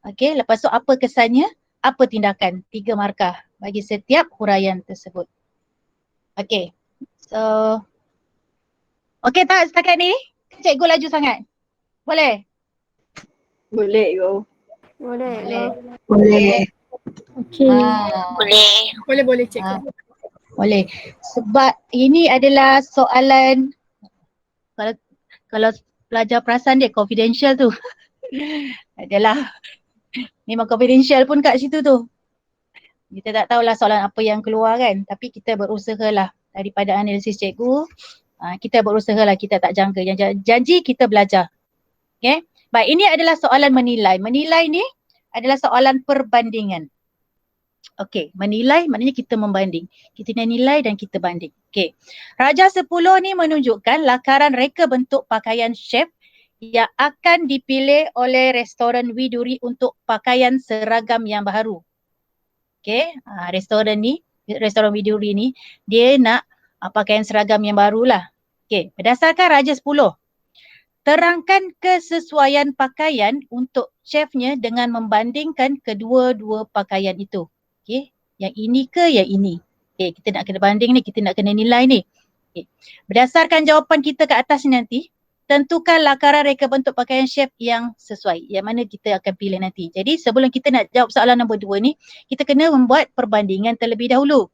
Speaker 2: Okey, lepas tu apa kesannya? apa tindakan? 3 markah bagi setiap huraian tersebut. Okay. So, okay tak setakat ni? Cikgu laju sangat? Boleh?
Speaker 4: Boleh go.
Speaker 3: Boleh.
Speaker 2: Boleh.
Speaker 1: Okey. Boleh
Speaker 2: Ah,
Speaker 1: cikgu.
Speaker 2: boleh. Sebab ini adalah soalan, kalau pelajar perasan dia confidential tu. Adalah memang confidential pun kat situ tu. Kita tak tahulah soalan apa yang keluar kan, tapi kita berusahalah daripada analisis cikgu, kita berusahalah, kita tak jangka. Yang janji kita belajar. Okay. Baik, ini adalah soalan menilai. Menilai ni adalah soalan perbandingan. Okey, menilai maknanya kita membanding. Kita nilai dan kita banding. Okey. Raja 10 ni menunjukkan lakaran reka bentuk pakaian chef yang akan dipilih oleh restoran Widuri untuk pakaian seragam yang baru. Okey, restoran Widuri ni dia nak pakaian seragam yang barulah. Okey, berdasarkan Raja 10, terangkan kesesuaian pakaian untuk chefnya dengan membandingkan kedua-dua pakaian itu. Okey, yang ini ke yang ini? Okey, kita nak kena banding ni, kita nak kena nilai ni. Okey. Berdasarkan jawapan kita ke atas ni nanti, tentukan lakaran reka bentuk pakaian chef yang sesuai. Yang mana kita akan pilih nanti. Jadi sebelum kita nak jawab soalan nombor 2 ni, kita kena membuat perbandingan terlebih dahulu.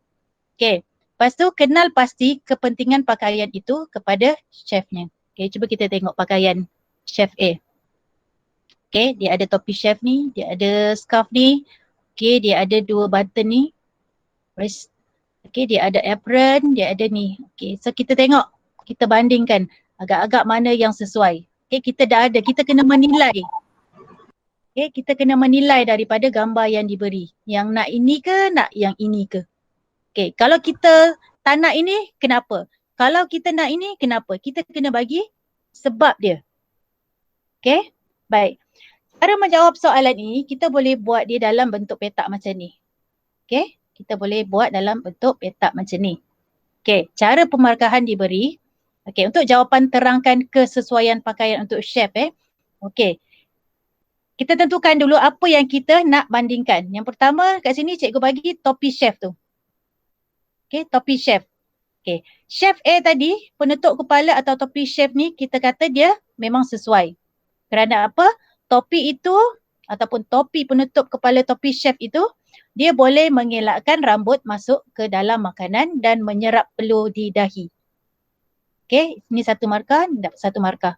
Speaker 2: Okey. Lepas tu kenal pasti kepentingan pakaian itu kepada chefnya. Okey, cuba kita tengok pakaian chef A. Okey, dia ada topi chef ni, dia ada scarf ni. Okey, dia ada 2 button ni. Okey, dia ada apron, dia ada ni. Okey, so kita tengok, kita bandingkan agak-agak mana yang sesuai. Okey, kita dah ada, kita kena menilai. Okey, kita kena menilai daripada gambar yang diberi. Yang nak ini ke, nak yang ini ke? Okey, kalau kita tak nak ini, kenapa? Kalau kita nak ini, kenapa? Kita kena bagi sebab dia. Okey, baik. Cara menjawab soalan ini, kita boleh buat dia dalam bentuk petak macam ni. Okey, kita boleh buat dalam bentuk petak macam ni. Okey, cara pemarkahan diberi. Okey, untuk jawapan terangkan kesesuaian pakaian untuk chef Okey. Kita tentukan dulu apa yang kita nak bandingkan. Yang pertama kat sini cikgu bagi topi chef tu. Okey, topi chef. Okey, chef A tadi, penutup kepala atau topi chef ni kita kata dia memang sesuai. Kerana apa? Topi itu ataupun topi penutup kepala topi chef itu, dia boleh mengelakkan rambut masuk ke dalam makanan dan menyerap peluh di dahi. Okey, ini 1 markah, dapat 1 markah.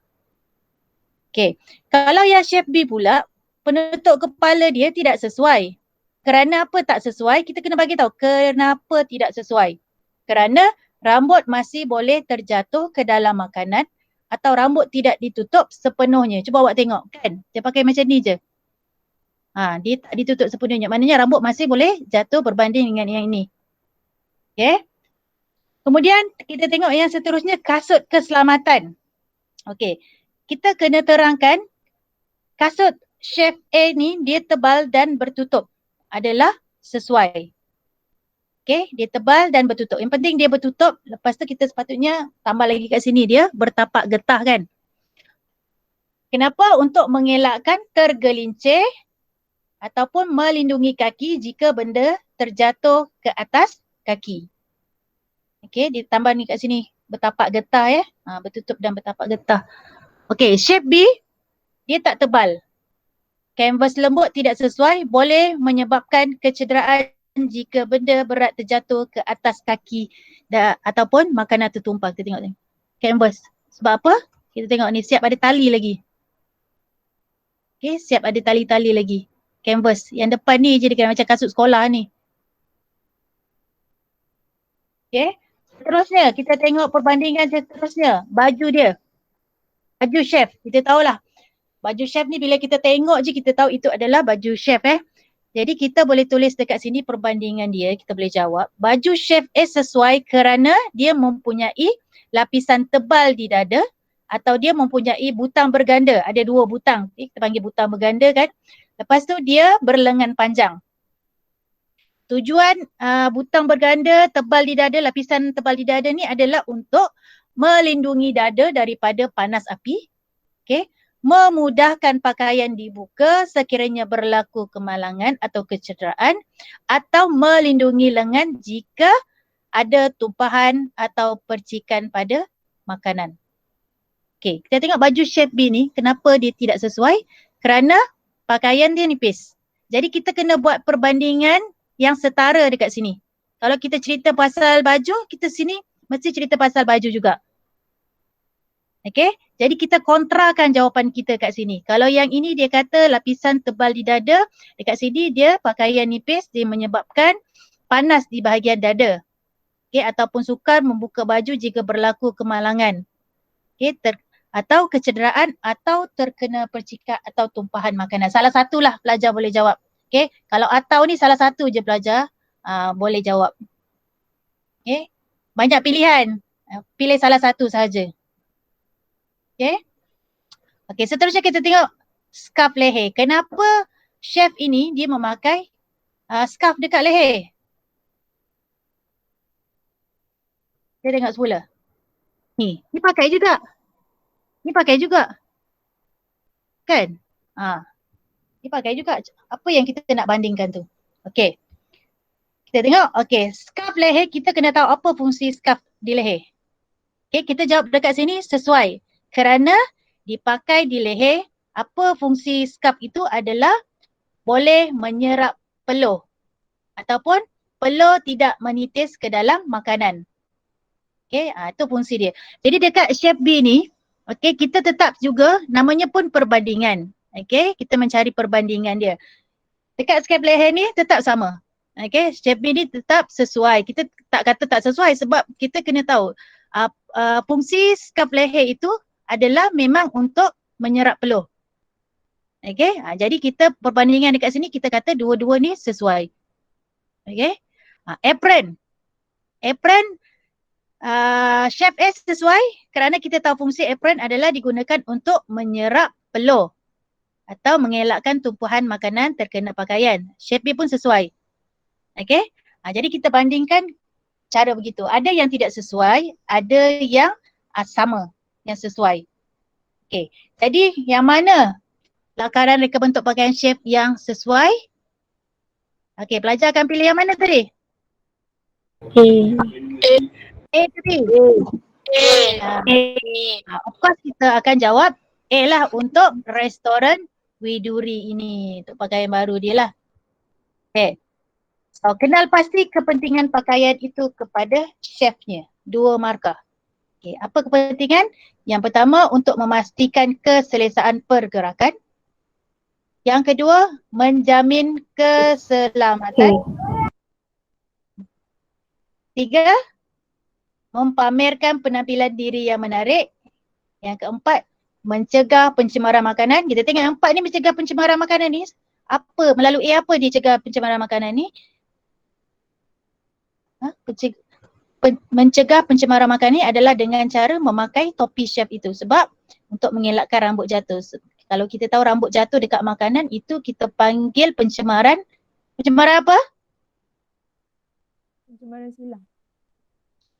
Speaker 2: Okey, kalau yang chef B pula, penutup kepala dia tidak sesuai. Kerana apa tak sesuai? Kita kena bagi tahu kenapa tidak sesuai. Kerana rambut masih boleh terjatuh ke dalam makanan atau rambut tidak ditutup sepenuhnya. Cuba awak tengok kan, dia pakai macam ni je. Dia tak ditutup sepenuhnya. Maknanya rambut masih boleh jatuh berbanding dengan yang ini. Okey. Kemudian kita tengok yang seterusnya, kasut keselamatan. Okey, kita kena terangkan kasut chef A ni dia tebal dan bertutup adalah sesuai. Okey, dia tebal dan bertutup. Yang penting dia bertutup, lepas tu kita sepatutnya tambah lagi kat sini dia bertapak getah kan. Kenapa? Untuk mengelakkan tergelincir ataupun melindungi kaki jika benda terjatuh ke atas kaki. Okey, ditambah ni kat sini bertapak getah bertutup dan bertapak getah. Okey, chef B dia tak tebal. Kanvas lembut tidak sesuai, boleh menyebabkan kecederaan jika benda berat terjatuh ke atas kaki ataupun makanan tertumpah. Kita tengok ni. Kanvas. Sebab apa? Kita tengok ni siap ada tali lagi. Okey, siap ada tali-tali lagi. Kanvas. Yang depan ni je dia macam kasut sekolah ni. Okey. Seterusnya, kita tengok perbandingan seterusnya. Baju dia. Baju chef. Kita tahulah. Baju chef ni bila kita tengok je kita tahu itu adalah baju chef Jadi kita boleh tulis dekat sini perbandingan dia. Kita boleh jawab. Baju chef sesuai kerana dia mempunyai lapisan tebal di dada atau dia mempunyai butang berganda. Ada 2 butang. Kita panggil butang berganda kan. Lepas tu dia berlengan panjang. Tujuan butang berganda tebal di dada, lapisan tebal di dada ni adalah untuk melindungi dada daripada panas api. Okay. memudahkan pakaian dibuka sekiranya berlaku kemalangan atau kecederaan atau melindungi lengan jika ada tumpahan atau percikan pada makanan. Okey, kita tengok baju chef B ni, kenapa dia tidak sesuai? Kerana pakaian dia nipis. Jadi kita kena buat perbandingan yang setara dekat sini. Kalau kita cerita pasal baju, kita sini mesti cerita pasal baju juga. Okey, jadi kita kontrakan jawapan kita kat sini. Kalau yang ini dia kata lapisan tebal di dada, dekat sini dia pakaian nipis, dia menyebabkan panas di bahagian dada. Okey, ataupun sukar membuka baju jika berlaku kemalangan. Okey, atau kecederaan atau terkena percikan atau tumpahan makanan. Salah satulah pelajar boleh jawab. Okey, kalau atau ni salah satu je pelajar boleh jawab. Okey, banyak pilihan. Pilih salah satu sahaja. Okey. Okey, seterusnya kita tengok scarf leher. Kenapa chef ini dia memakai scarf dekat leher? Kita tengok semula. Ni pakai juga. Ni pakai juga. Kan? Ni pakai juga. Apa yang kita nak bandingkan tu? Okey. Kita tengok. Okey, scarf leher kita kena tahu apa fungsi scarf di leher. Okey, kita jawab dekat sini sesuai. Kerana dipakai di leher, apa fungsi scarf itu adalah boleh menyerap peluh ataupun peluh tidak menitis ke dalam makanan. Okey, itu fungsi dia. Jadi dekat chef B ni, okey, kita tetap juga namanya pun perbandingan. Okey, kita mencari perbandingan dia. Dekat scarf leher ni tetap sama. Okey, chef B ni tetap sesuai. Kita tak kata tak sesuai sebab kita kena tahu fungsi scarf leher itu adalah memang untuk menyerap peluh. Okey, jadi kita perbandingan dekat sini kita kata dua-dua ni sesuai. Okey, apron. Apron chef S sesuai kerana kita tahu fungsi apron adalah digunakan untuk menyerap peluh atau mengelakkan tumpuhan makanan terkena pakaian. Chef B pun sesuai. Okey, jadi kita bandingkan cara begitu. Ada yang tidak sesuai, ada yang sama, yang sesuai. Okey, jadi yang mana lakaran reka bentuk pakaian chef yang sesuai? Okey, pelajar akan pilih yang mana tadi? A tadi. Of course kita akan jawab A lah untuk restoran Widuri ini. Untuk pakaian baru dia lah. Okay. So kenal pasti kepentingan pakaian itu kepada chefnya. 2 markah. Okay. Apa kepentingan? Yang pertama untuk memastikan keselesaan pergerakan. Yang kedua menjamin keselamatan. 3, mempamerkan penampilan diri yang menarik. Yang keempat, mencegah pencemaran makanan. Kita tengok yang 4 ni mencegah pencemaran makanan ni. Apa, melalui apa dia cegah pencemaran makanan ni? Mencegah pencemaran makanan ni adalah dengan cara memakai topi chef itu. Sebab untuk mengelakkan rambut jatuh. Kalau kita tahu rambut jatuh dekat makanan, itu kita panggil pencemaran. Pencemaran apa?
Speaker 3: Pencemaran silang.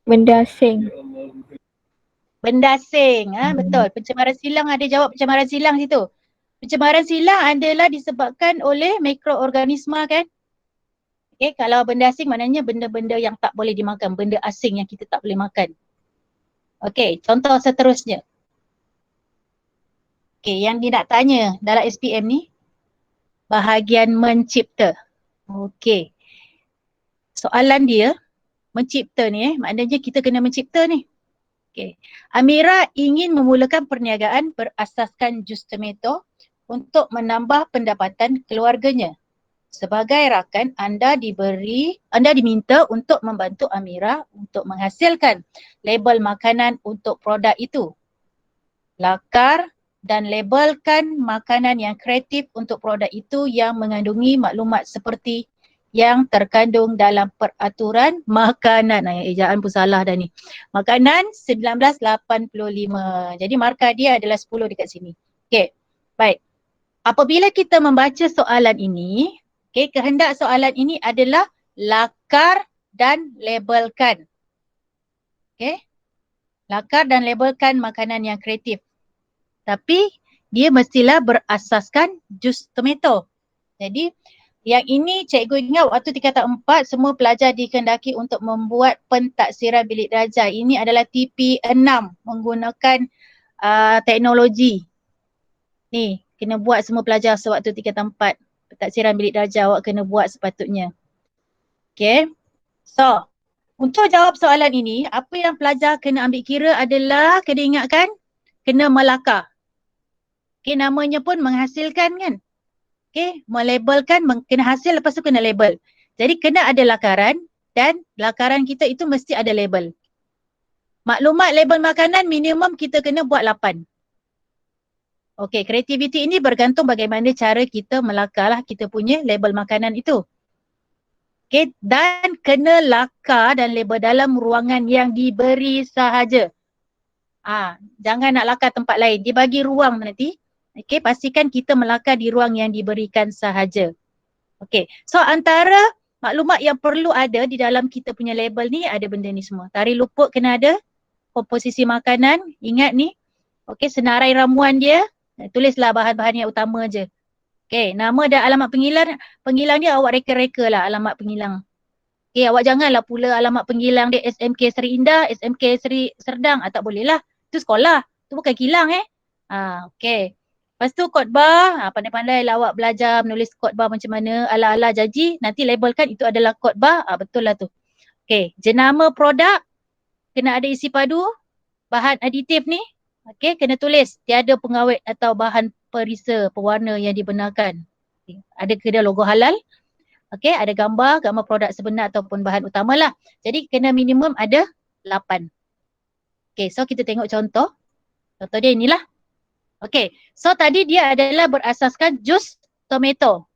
Speaker 4: Benda asing.
Speaker 2: Benda asing, betul. Pencemaran silang, ada jawab pencemaran silang situ. Pencemaran silang adalah disebabkan oleh mikroorganisma kan. Okay, kalau benda asing maknanya benda-benda yang tak boleh dimakan. Benda asing yang kita tak boleh makan. Okay, contoh seterusnya. Okay, yang dia nak tanya dalam SPM ni, bahagian mencipta. Okay. Soalan dia, mencipta ni maknanya kita kena mencipta ni. Okay. Amira ingin memulakan perniagaan berasaskan jus tomato untuk menambah pendapatan keluarganya. Sebagai rakan, anda diminta untuk membantu Amira untuk menghasilkan label makanan untuk produk itu. Lakar dan labelkan makanan yang kreatif untuk produk itu yang mengandungi maklumat seperti yang terkandung dalam peraturan makanan. Ejaan pun salah dah ni. Makanan 1985. Jadi markah dia adalah 10 dekat sini. Okey, baik. Apabila kita membaca soalan ini, okey, kehendak soalan ini adalah lakar dan labelkan. Okey, lakar dan labelkan makanan yang kreatif. Tapi dia mestilah berasaskan jus tomato. Jadi yang ini cikgu ingat waktu tingkatan 4 semua pelajar dikehendaki untuk membuat pentaksiran bilik darjah. Ini adalah TP6 menggunakan teknologi. Ni kena buat semua pelajar sewaktu tingkatan 4. Pentaksiran bilik darjah awak kena buat sepatutnya. Okay. So, untuk jawab soalan ini, apa yang pelajar kena ambil kira adalah kena ingatkan, kena melakar. Okay, namanya pun menghasilkan kan. Okay, melabelkan, kena hasil lepas tu kena label. Jadi kena ada lakaran dan lakaran kita itu mesti ada label. Maklumat label makanan minimum kita kena buat 8. Okay, kreativiti ini bergantung bagaimana cara kita melakarlah kita punya label makanan itu. Okay, dan kena lakar dan label dalam ruangan yang diberi sahaja. Jangan nak lakar tempat lain. Dia bagi ruang nanti. Okay, pastikan kita melakar di ruang yang diberikan sahaja. Okay, so antara maklumat yang perlu ada di dalam kita punya label ni ada benda ni semua. Tarikh luput kena ada, komposisi makanan, ingat ni. Okay, senarai ramuan dia, tulislah bahan-bahan yang utama je. Okay, nama dan alamat penghilang dia awak reka-reka lah alamat penghilang. Okay, awak janganlah pula alamat penghilang dia SMK Seri Indah, SMK Seri Serdang. Tak boleh lah. Itu sekolah. Itu bukan kilang okay. Lepas tu khotbah, pandai-pandai lah awak belajar menulis khotbah macam mana, ala-ala janji, nanti labelkan itu adalah khotbah, betul lah tu. Okay, jenama produk, kena ada isi padu, bahan aditif ni, okay, kena tulis, tiada pengawet atau bahan perisa, pewarna yang dibenarkan. Okay. Ada kena logo halal, okay, ada gambar produk sebenar ataupun bahan utama lah. Jadi kena minimum ada 8. Okay, so kita tengok contoh. Contoh dia inilah. Okay, so tadi dia adalah berasaskan jus tomato.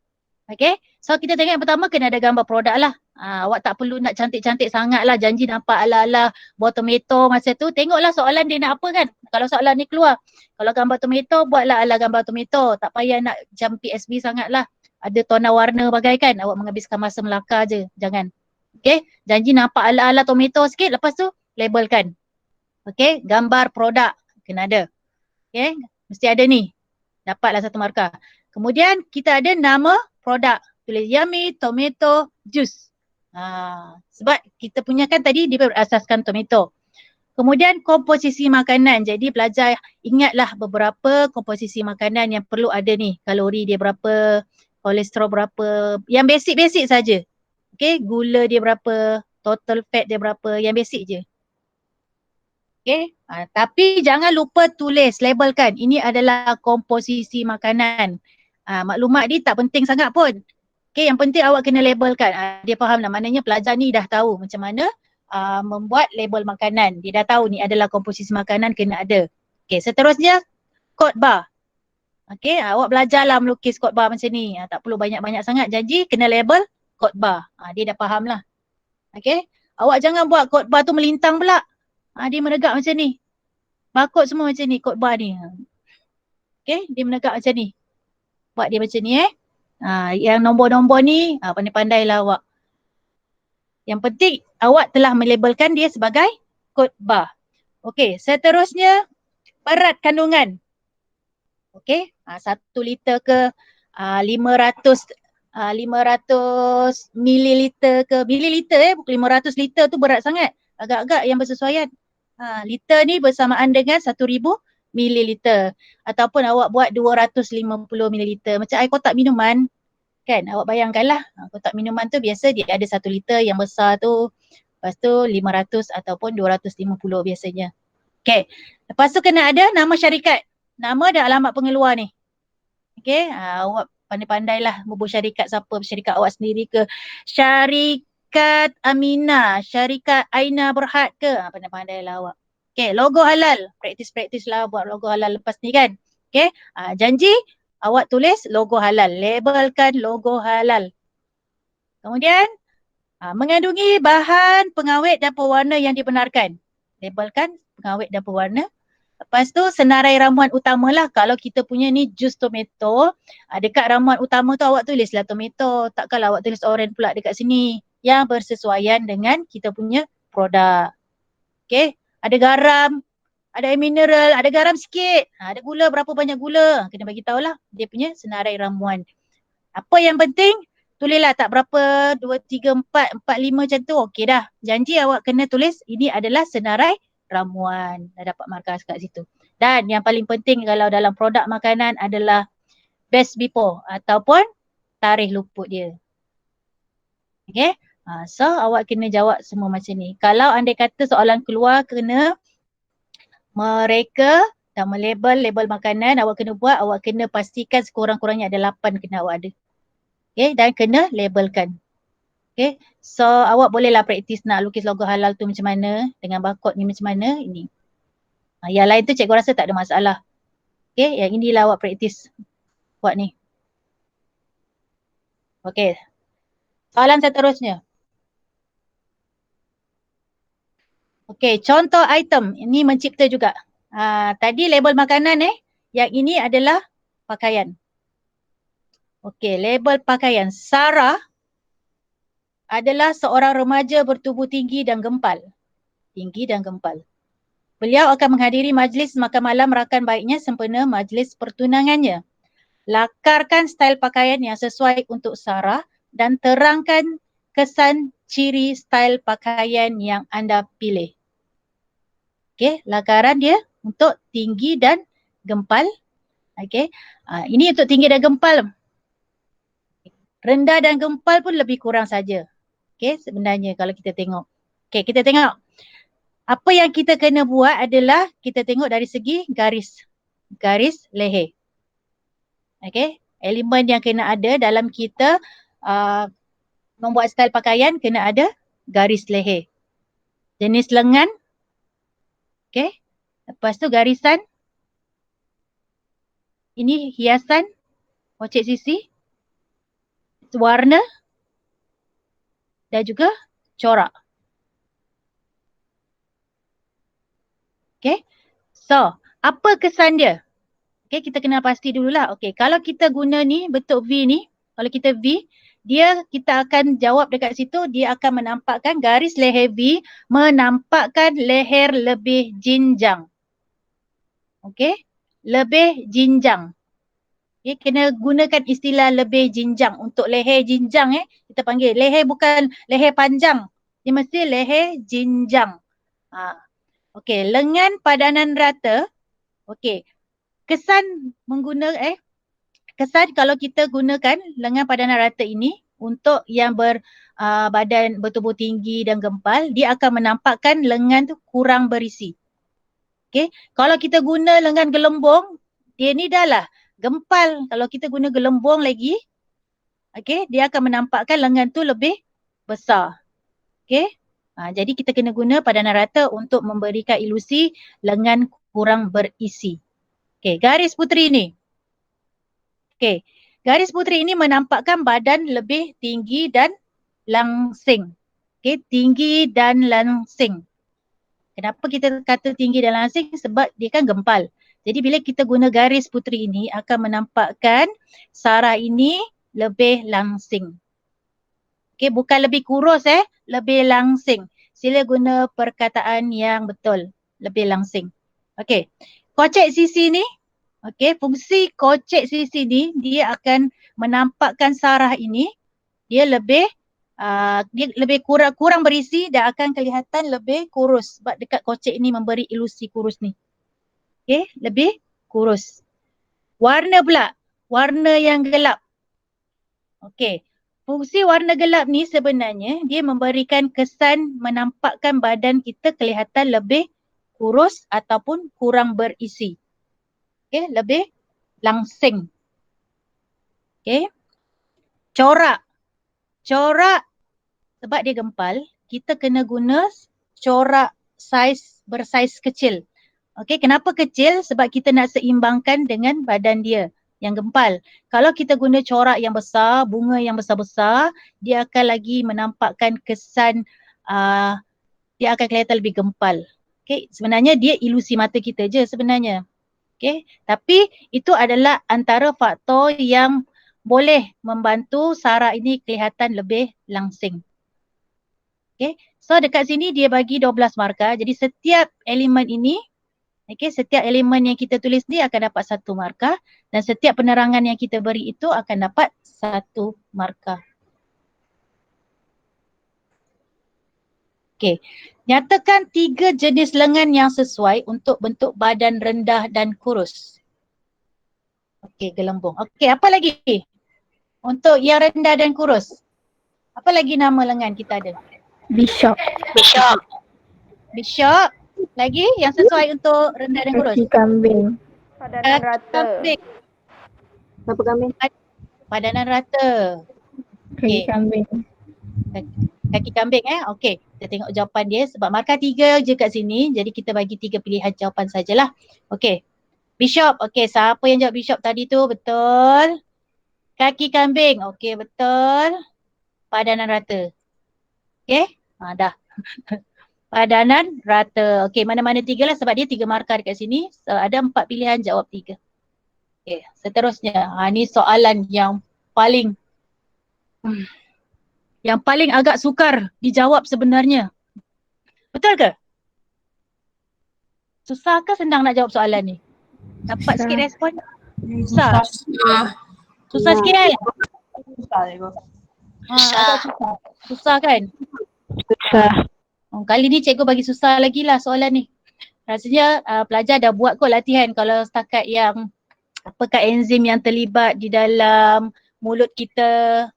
Speaker 2: Okay, so kita tengok yang pertama kena ada gambar produk lah. Awak tak perlu nak cantik-cantik sangat lah, janji nampak ala-ala buah tomato masa tu. Tengoklah soalan dia nak apa kan. Kalau soalan ni keluar, kalau gambar tomato, buatlah ala gambar tomato. Tak payah nak jam PSB sangat lah. Ada tona warna bagai kan, awak menghabiskan masa melakar je, jangan. Okay, janji nampak ala-ala tomato sikit, lepas tu labelkan. Okay, gambar produk kena ada. Okay, mesti ada ni. Dapatlah 1 markah. Kemudian kita ada nama produk. Tulis Yummy Tomato Juice. Sebab kita punya kan tadi dia berasaskan tomato. Kemudian komposisi makanan. Jadi pelajar ingatlah beberapa komposisi makanan yang perlu ada ni. Kalori dia berapa, kolesterol berapa. Yang basic-basic saja. Okay, gula dia berapa, total fat dia berapa, yang basic je. Okay, tapi jangan lupa tulis, labelkan. Ini adalah komposisi makanan. Maklumat ni tak penting sangat pun. Okay, yang penting awak kena labelkan. Dia faham lah, maknanya pelajar ni dah tahu macam mana membuat label makanan. Dia dah tahu ni adalah komposisi makanan kena ada. Okay, seterusnya khotbah. Okay, awak belajarlah melukis khotbah macam ni. Tak perlu banyak-banyak sangat. Janji kena label khotbah. Dia dah faham lah. Okay, awak jangan buat khotbah tu melintang pula. Dia menegak macam ni. Barcode semua macam ni khotbah ni. Okay, dia menegak macam ni. Buat dia macam ni yang nombor-nombor ni pandai-pandailah awak. Yang penting awak telah melabelkan dia sebagai khotbah. Okay, seterusnya berat kandungan. Okay, 1 liter ke 500 mililiter ke mililiter bukan 500 liter tu berat sangat. Agak-agak yang bersesuaian. Liter ni bersamaan dengan 1000 mililiter. Ataupun awak buat 250 mililiter. Macam air kotak minuman. Kan? Awak bayangkanlah. Kotak minuman tu biasa dia ada 1 liter yang besar tu. Lepas tu 500 ataupun 250 biasanya. Okay. Lepas tu kena ada nama syarikat. Nama dan alamat pengeluar ni. Okay. Awak pandai-pandailah hubung syarikat siapa. Syarikat awak sendiri ke. Syarikat Aminah, syarikat Aina Berhad ke? Pandai-pandai lah awak. Okay, logo halal. Praktis-praktis lah buat logo halal lepas ni kan. Okay, janji awak tulis logo halal. Labelkan logo halal. Kemudian, mengandungi bahan pengawet dan pewarna yang dibenarkan. Labelkan pengawet dan pewarna. Lepas tu senarai ramuan utama lah. Kalau kita punya ni jus tomato, dekat ramuan utama tu awak tulislah tomato. Takkanlah awak tulis orange pula dekat sini. Yang bersesuaian dengan kita punya produk. Okay, ada garam. ada air mineral, ada garam sikit, ada gula berapa banyak gula. Kena bagi tahulah dia punya senarai ramuan. Apa yang penting, tulislah tak berapa, 2, 3, 4, 4, 5 macam tu. Okey dah. Janji awak kena tulis ini adalah senarai ramuan. Dah dapat markah kat situ. Dan yang paling penting kalau dalam produk makanan adalah best before ataupun tarikh luput dia. Okay. So awak kena jawab semua macam ni. Kalau andai kata soalan keluar kena mereka dah label makanan awak kena buat, awak kena pastikan sekurang-kurangnya ada 8 kena awak ada. Okay, dan kena labelkan. Okay, so awak bolehlah praktis nak lukis logo halal tu macam mana, dengan barcode ni macam mana, ini. Yang lain tu cikgu rasa tak ada masalah. Okay, yang inilah awak praktis buat ni. Okay, soalan seterusnya. Okay, contoh item, ini mencipta juga. Tadi label makanan yang ini adalah pakaian. Okey, label pakaian. Sarah adalah seorang remaja bertubuh tinggi dan gempal. Tinggi dan gempal. Beliau akan menghadiri majlis makan malam rakan baiknya sempena majlis pertunangannya. Lakarkan style pakaian yang sesuai untuk Sarah dan terangkan kesan ciri style pakaian yang anda pilih. Okey, lakaran dia untuk tinggi dan gempal. Okey, ini untuk tinggi dan gempal. Rendah dan gempal pun lebih kurang saja. Okay, sebenarnya kalau kita tengok. Okay, kita tengok. Apa yang kita kena buat adalah kita tengok dari segi garis. Garis leher. Okay, elemen yang kena ada dalam kita membuat style pakaian kena ada garis leher. Jenis lengan. Okay, lepas tu garisan. Ini hiasan. Kocek sisi. Warna dan juga corak. Okay. So, apa kesan dia? Okay, kita kena pasti dululah. Okay, kalau kita guna ni, bentuk V ni, kalau kita V, kita akan jawab dekat situ, dia akan menampakkan garis leher V, menampakkan leher lebih jinjang. Okay, lebih jinjang. Okay, kena gunakan istilah lebih jinjang. Untuk leher jinjang kita panggil leher bukan leher panjang. Dia mesti leher jinjang. Okey, lengan padanan rata. Okey, kesan kesan kalau kita gunakan lengan padanan rata ini untuk yang badan bertubuh tinggi dan gempal, dia akan menampakkan lengan tu kurang berisi. Okey, kalau kita guna lengan gelembung, dia ni dah lah gempal. Kalau kita guna gelembung lagi, okay, dia akan menampakkan lengan tu lebih besar. Okay. Jadi kita kena guna padanan rata untuk memberikan ilusi lengan kurang berisi. Okay, garis puteri ni. Okay, garis puteri ini menampakkan badan lebih tinggi dan langsing. Okay, tinggi dan langsing. Kenapa kita kata tinggi dan langsing? Sebab dia kan gempal. Jadi bila kita guna garis puteri ini akan menampakkan Sarah ini lebih langsing. Okay, bukan lebih kurus lebih langsing. Sila guna perkataan yang betul. Lebih langsing. Okay, kocek sisi ni. Okay, fungsi kocek sisi ni dia akan menampakkan Sarah ini dia lebih kurang berisi dan akan kelihatan lebih kurus. Sebab dekat kocek ni memberi ilusi kurus ni. Okay, lebih kurus. Warna pula, warna yang gelap. Okay, fungsi warna gelap ni sebenarnya dia memberikan kesan menampakkan badan kita kelihatan lebih kurus ataupun kurang berisi. Okay, lebih langsing. Okay, corak. Corak sebab dia gempal, kita kena guna corak bersaiz kecil. Okey, kenapa kecil? Sebab kita nak seimbangkan dengan badan dia yang gempal. Kalau kita guna corak yang besar, bunga yang besar-besar, dia akan lagi menampakkan kesan dia akan kelihatan lebih gempal. Okey, sebenarnya dia ilusi mata kita je sebenarnya. Okey, tapi itu adalah antara faktor yang boleh membantu Sarah ini kelihatan lebih langsing. Okey, so dekat sini dia bagi 12 markah. Jadi setiap elemen ini Okey, setiap elemen yang kita tulis ni akan dapat 1 markah dan setiap penerangan yang kita beri itu akan dapat 1 markah. Okey, nyatakan 3 jenis lengan yang sesuai untuk bentuk badan rendah dan kurus. Okey, gelembung. Okey, apa lagi? Untuk yang rendah dan kurus. Apa lagi nama lengan kita ada?
Speaker 4: Bishop.
Speaker 2: Bishop. Lagi yang sesuai untuk rendah dan kurus.
Speaker 4: Kaki kambing.
Speaker 3: Padanan rata.
Speaker 2: Kambing.
Speaker 5: Apa kambing?
Speaker 2: Padanan rata.
Speaker 4: Kaki
Speaker 2: Okey.
Speaker 4: kambing.
Speaker 2: Kaki kambing Okey, kita tengok jawapan dia sebab markah 3 je kat sini. Jadi kita bagi 3 pilihan jawapan sajalah. Okey. Bishop. Okey, siapa yang jawab bishop tadi tu? Betul. Kaki kambing. Okey, betul. Padanan rata. Okey? Dah. Padanan rata. Okey, mana-mana 3 lah sebab dia 3 markah dekat sini. So, ada 4 pilihan, jawab 3. Okey, seterusnya. Ni soalan yang paling agak sukar dijawab sebenarnya. Betul ke? Susah ke senang nak jawab soalan ni? Dapat sikit respon? Susah. Susah sikit kan? Agak susah. Susah kan?
Speaker 4: Susah.
Speaker 2: Kali ni cikgu bagi susah lagi lah soalan ni. Rasanya pelajar dah buat kot latihan kalau setakat yang apakah enzim yang terlibat di dalam mulut kita.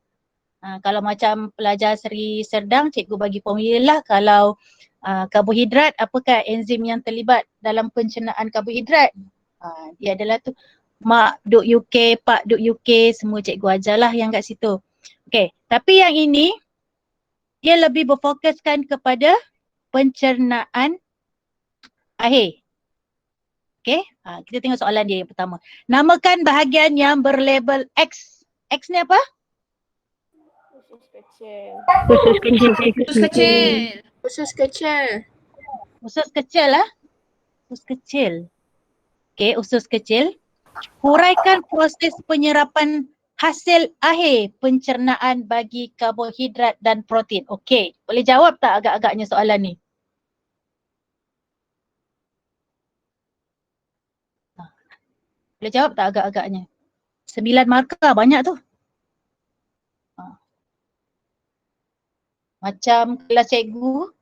Speaker 2: Kalau macam pelajar Seri Serdang, cikgu bagi formula lah. Kalau karbohidrat, apakah enzim yang terlibat dalam pencernaan karbohidrat. Dia adalah tu mak duk UK, pak duk UK, semua cikgu ajarlah yang kat situ. Okay, tapi yang ini dia lebih berfokuskan kepada pencernaan akhir. Okay, kita tengok soalan dia yang pertama. Namakan bahagian yang berlabel X. X ni apa?
Speaker 3: Usus kecil.
Speaker 4: Usus kecil.
Speaker 5: Usus kecil. Usus kecil.
Speaker 2: Usus kecil lah. Usus kecil. Okay, usus kecil. Huraikan proses penyerapan hasil akhir pencernaan bagi karbohidrat dan protein. Okey, boleh jawab tak agak-agaknya soalan ni? Boleh jawab tak agak-agaknya? 9 markah, banyak tu. Macam kelas cikgu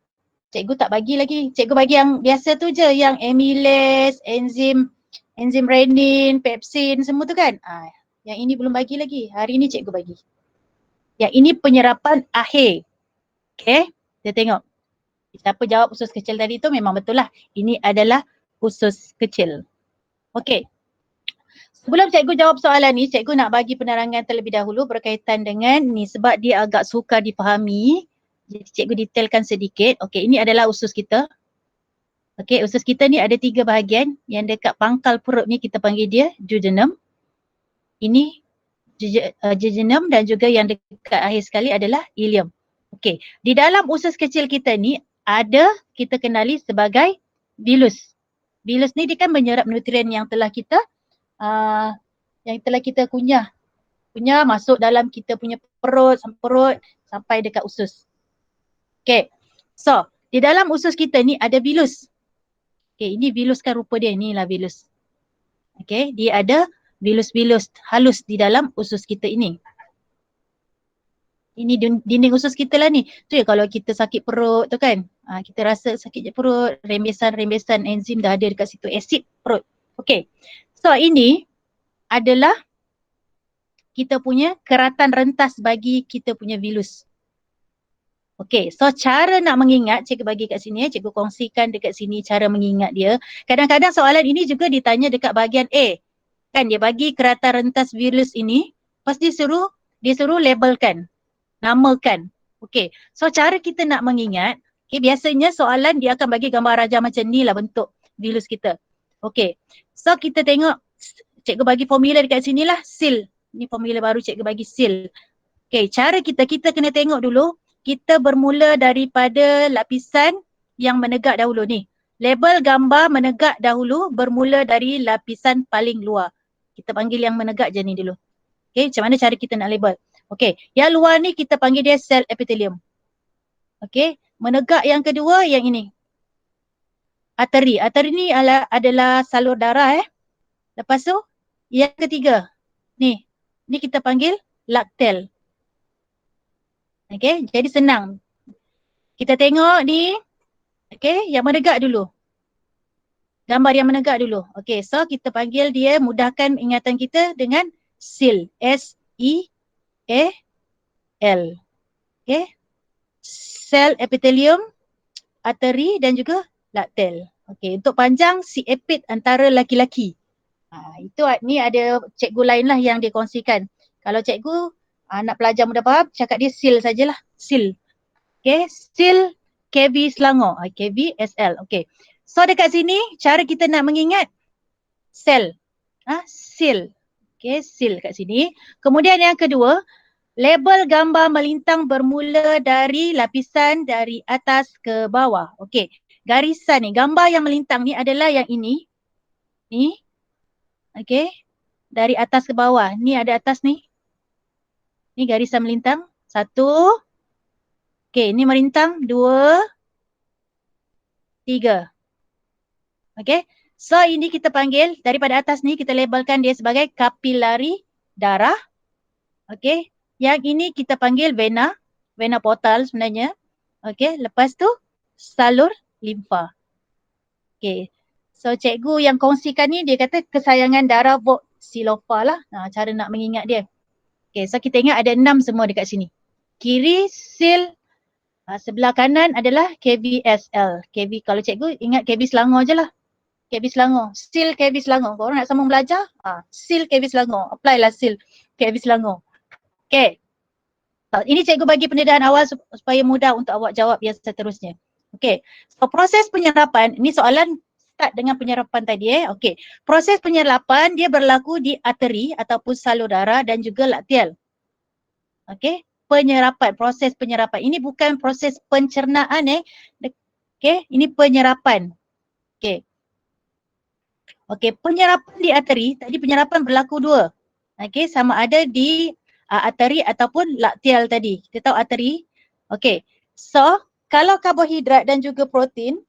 Speaker 2: tak bagi lagi. Cikgu bagi yang biasa tu je, yang amylase, enzim renin, pepsin, semua tu kan. Yang ini belum bagi lagi. Hari ni cikgu bagi. Yang ini penyerapan akhir. Okay, kita tengok. Siapa jawab usus kecil tadi tu memang betul lah. Ini adalah usus kecil. Okay. Sebelum cikgu jawab soalan ni, cikgu nak bagi penerangan terlebih dahulu berkaitan dengan ni sebab dia agak sukar dipahami. Jadi cikgu detailkan sedikit. Okay, ini adalah usus kita. Okay, usus kita ni ada 3 bahagian. Yang dekat pangkal perut ni kita panggil dia duodenum. Ini jejunum dan juga yang dekat akhir sekali adalah ileum. Okey, di dalam usus kecil kita ni ada kita kenali sebagai bilus. Bilus ni dia kan menyerap nutrien yang telah kita kunyah masuk dalam kita punya perut sampai dekat usus. Okey. So, di dalam usus kita ni ada bilus. Okey, ini bilus kan rupa dia, inilah bilus. Okey, dia ada bilus-bilus halus di dalam usus kita ini. Ini dinding usus kita lah ni. Tu ya kalau kita sakit perut tu kan. Kita rasa sakit je perut, rembesan-rembesan enzim dah ada dekat situ, asid perut. Okay. So ini adalah kita punya keratan rentas bagi kita punya bilus. Okay, so cara nak mengingat, cikgu bagi kat sini, cikgu kongsikan dekat sini cara mengingat dia. Kadang-kadang soalan ini juga ditanya dekat bahagian A. Kan dia bagi keratan rentas bilus ini, pas dia suruh labelkan, namakan. Okey, so cara kita nak mengingat, okay, biasanya soalan dia akan bagi gambar rajah macam ni lah bentuk bilus kita. Okey, so kita tengok, cikgu bagi formula dekat sini lah, seal. Ni formula baru cikgu bagi seal. Okey, cara kita kena tengok dulu, kita bermula daripada lapisan yang menegak dahulu ni. Label gambar menegak dahulu bermula dari lapisan paling luar. Kita panggil yang menegak je ni dulu. Okay, macam mana cara kita nak label? Okay, yang luar ni kita panggil dia sel epithelium. Okay, menegak yang kedua yang ini. arteri. Arteri ni adalah salur darah Lepas tu yang ketiga. Ni kita panggil laktel. Okey, jadi senang. Kita tengok ni, okey, yang menegak dulu. Gambar yang menegak dulu. Okey, so kita panggil dia, mudahkan ingatan kita dengan SEAL. S-E-A-L. Okey. Sel epithelium, arteri dan juga laktel. Okey, untuk panjang si epid antara laki-laki. Itu ni ada cikgu lain lah yang dia kongsikan. Kalau cikgu nak pelajar mudah faham, cakap dia SEAL sajalah. SEAL. Okay, SEAL KV Selangor. KV SL. Okay. So dekat sini cara kita nak mengingat sel. SEAL. Okay, SEAL kat sini. Kemudian yang kedua, label gambar melintang bermula dari lapisan dari atas ke bawah. Okay, garisan ni, gambar yang melintang ni adalah yang ini. Ni. Okay, dari atas ke bawah. Ni ada atas ni. Ni garisan melintang. 1. Okay, ni melintang. 2. 3. Okay, so ini kita panggil, daripada atas ni kita labelkan dia sebagai kapilari darah. Okay, yang ini kita panggil vena. Vena portal sebenarnya. Okay, lepas tu salur limfa. Okay, so cikgu yang kongsikan ni dia kata kesayangan darah Vogt Silofa lah. Cara nak mengingat dia. Okay, so kita ingat ada 6 semua dekat sini. Kiri SEAL, sebelah kanan adalah KVSL. KV, kalau cikgu ingat KV Selangor je lah. KV Selangor. SEAL KV Selangor. Kalau orang nak sambung belajar, SEAL KV Selangor. Apply lah SEAL KV Selangor. Okay. Ini cikgu bagi pendedahan awal supaya mudah untuk awak jawab yang seterusnya. Okay. So proses penyerapan, ini soalan start dengan penyerapan tadi Okay. Proses penyerapan dia berlaku di arteri ataupun salur darah dan juga laktel. Okay. Penyerapan, proses penyerapan. Ini bukan proses pencernaan Okay. Ini penyerapan. Okay. Okay. Penyerapan di arteri, tadi penyerapan berlaku 2. Okay. Sama ada di arteri ataupun laktel tadi. Kita tahu arteri. Okay. So, kalau karbohidrat dan juga protein,